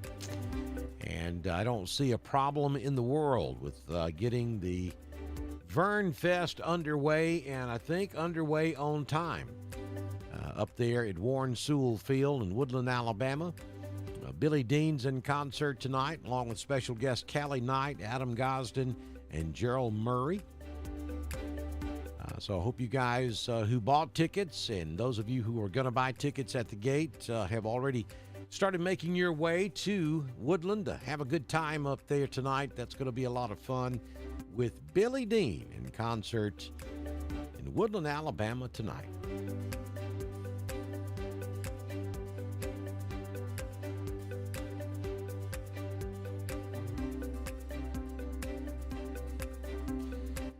And I don't see a problem in the world with getting the Vern Fest underway, and I think underway on time. Up there at Warren Sewell Field in Woodland, Alabama. Billy Dean's in concert tonight, along with special guests Callie Knight, Adam Gosden, and Gerald Murray. So I hope you guys who bought tickets and those of you who are going to buy tickets at the gate have already started making your way to Woodland to have a good time up there tonight. That's going to be a lot of fun with Billy Dean in concert in Woodland, Alabama tonight.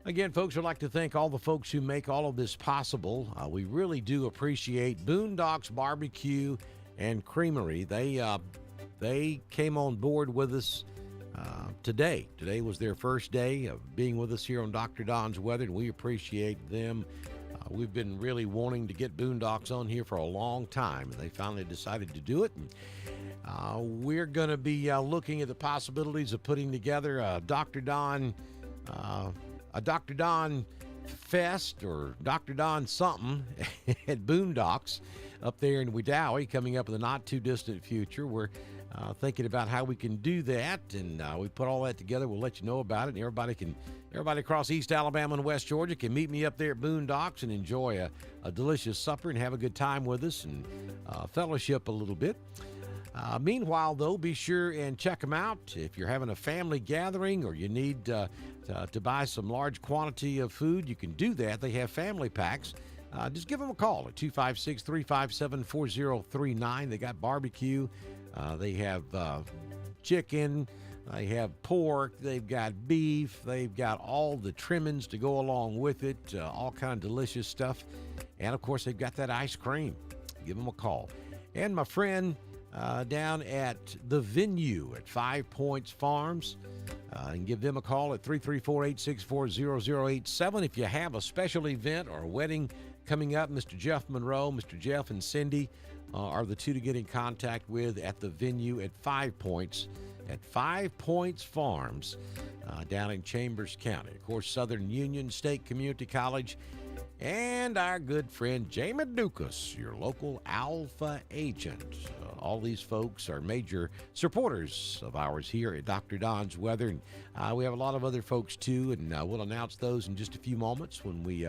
Again, folks, I'd like to thank all the folks who make all of this possible. We really do appreciate Boondocks Barbecue and Creamery. They came on board with us today. Today was their first day of being with us here on Dr. Don's Weather, and we appreciate them. We've been really wanting to get Boondocks on here for a long time, and they finally decided to do it. And we're going to be looking at the possibilities of putting together a Dr. Don Fest or Dr. Don something at Boondocks up there in Wedowee coming up in the not too distant future. We're thinking about how we can do that, and we put all that together. We'll let you know about it, and everybody across East Alabama and West Georgia can meet me up there at Boondocks and enjoy a delicious supper and have a good time with us and fellowship a little bit. Meanwhile, though, be sure and check them out. If you're having a family gathering or you need to buy some large quantity of food, you can do that. They have family packs. Just give them a call at 256-357-4039. They got barbecue. They have chicken. They have pork. They've got beef. They've got all the trimmings to go along with it, all kind of delicious stuff. And, of course, they've got that ice cream. Give them a call. And my friend down at the venue at 5 Points Farms, and give them a call at 334-864-0087. If you have a special event or a wedding coming up, Mr. Jeff Monroe, Mr. Jeff and Cindy are the two to get in contact with at the venue at 5 Points, at 5 Points Farms down in Chambers County. Of course, Southern Union State Community College, and our good friend Jamie Dukas, your local Alpha agent. All these folks are major supporters of ours here at Dr. Don's Weather, and we have a lot of other folks too, and we'll announce those in just a few moments when we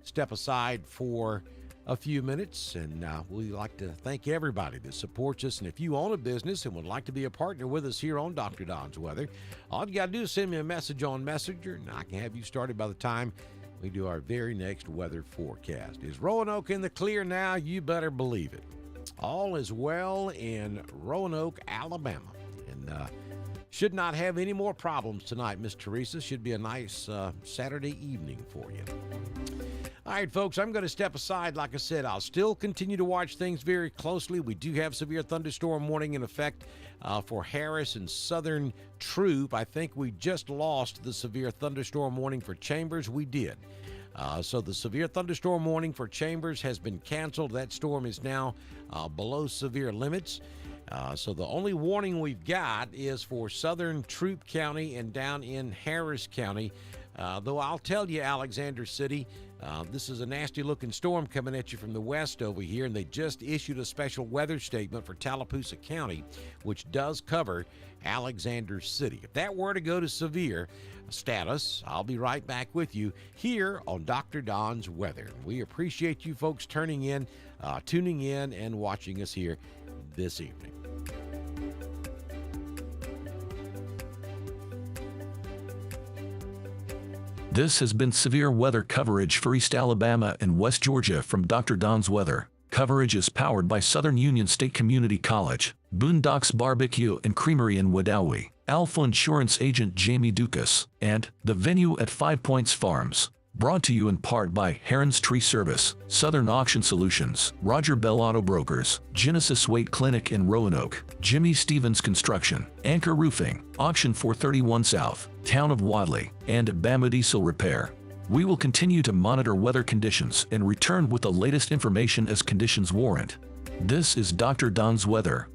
step aside for a few minutes. And we'd like to thank everybody that supports us, and if you own a business and would like to be a partner with us here on Dr. Don's Weather, all you got to do is send me a message on Messenger, and I can have you started by the time we do our very next weather forecast. Is Roanoke in the clear now? You better believe it. All is well in Roanoke, Alabama. And should not have any more problems tonight, Miss Teresa. Should be a nice Saturday evening for you. All right, folks, I'm going to step aside. Like I said, I'll still continue to watch things very closely. We do have severe thunderstorm warning in effect for Harris and Southern Troop. I think we just lost the severe thunderstorm warning for Chambers. We did. So the severe thunderstorm warning for Chambers has been canceled. That storm is now below severe limits. So the only warning we've got is for Southern Troop County and down in Harris County. Though I'll tell you, Alexander City, this is a nasty-looking storm coming at you from the west over here, and they just issued a special weather statement for Tallapoosa County, which does cover Alexander City. If that were to go to severe status, I'll be right back with you here on Dr. Don's Weather. We appreciate you folks tuning in, and watching us here this evening. This has been severe weather coverage for East Alabama and West Georgia from Dr. Don's Weather. Coverage is powered by Southern Union State Community College, Boondocks Barbecue and Creamery in Wedowee, Alpha Insurance Agent Jamie Dukas, and the venue at 5 Points Farms. Brought to you in part by Heron's Tree Service, Southern Auction Solutions, Roger Bell Auto Brokers, Genesis Weight Clinic in Roanoke, Jimmy Stevens Construction, Anchor Roofing, Auction 431 South, Town of Wadley, and Bama Diesel Repair. We will continue to monitor weather conditions and return with the latest information as conditions warrant. This is Dr. Don's Weather.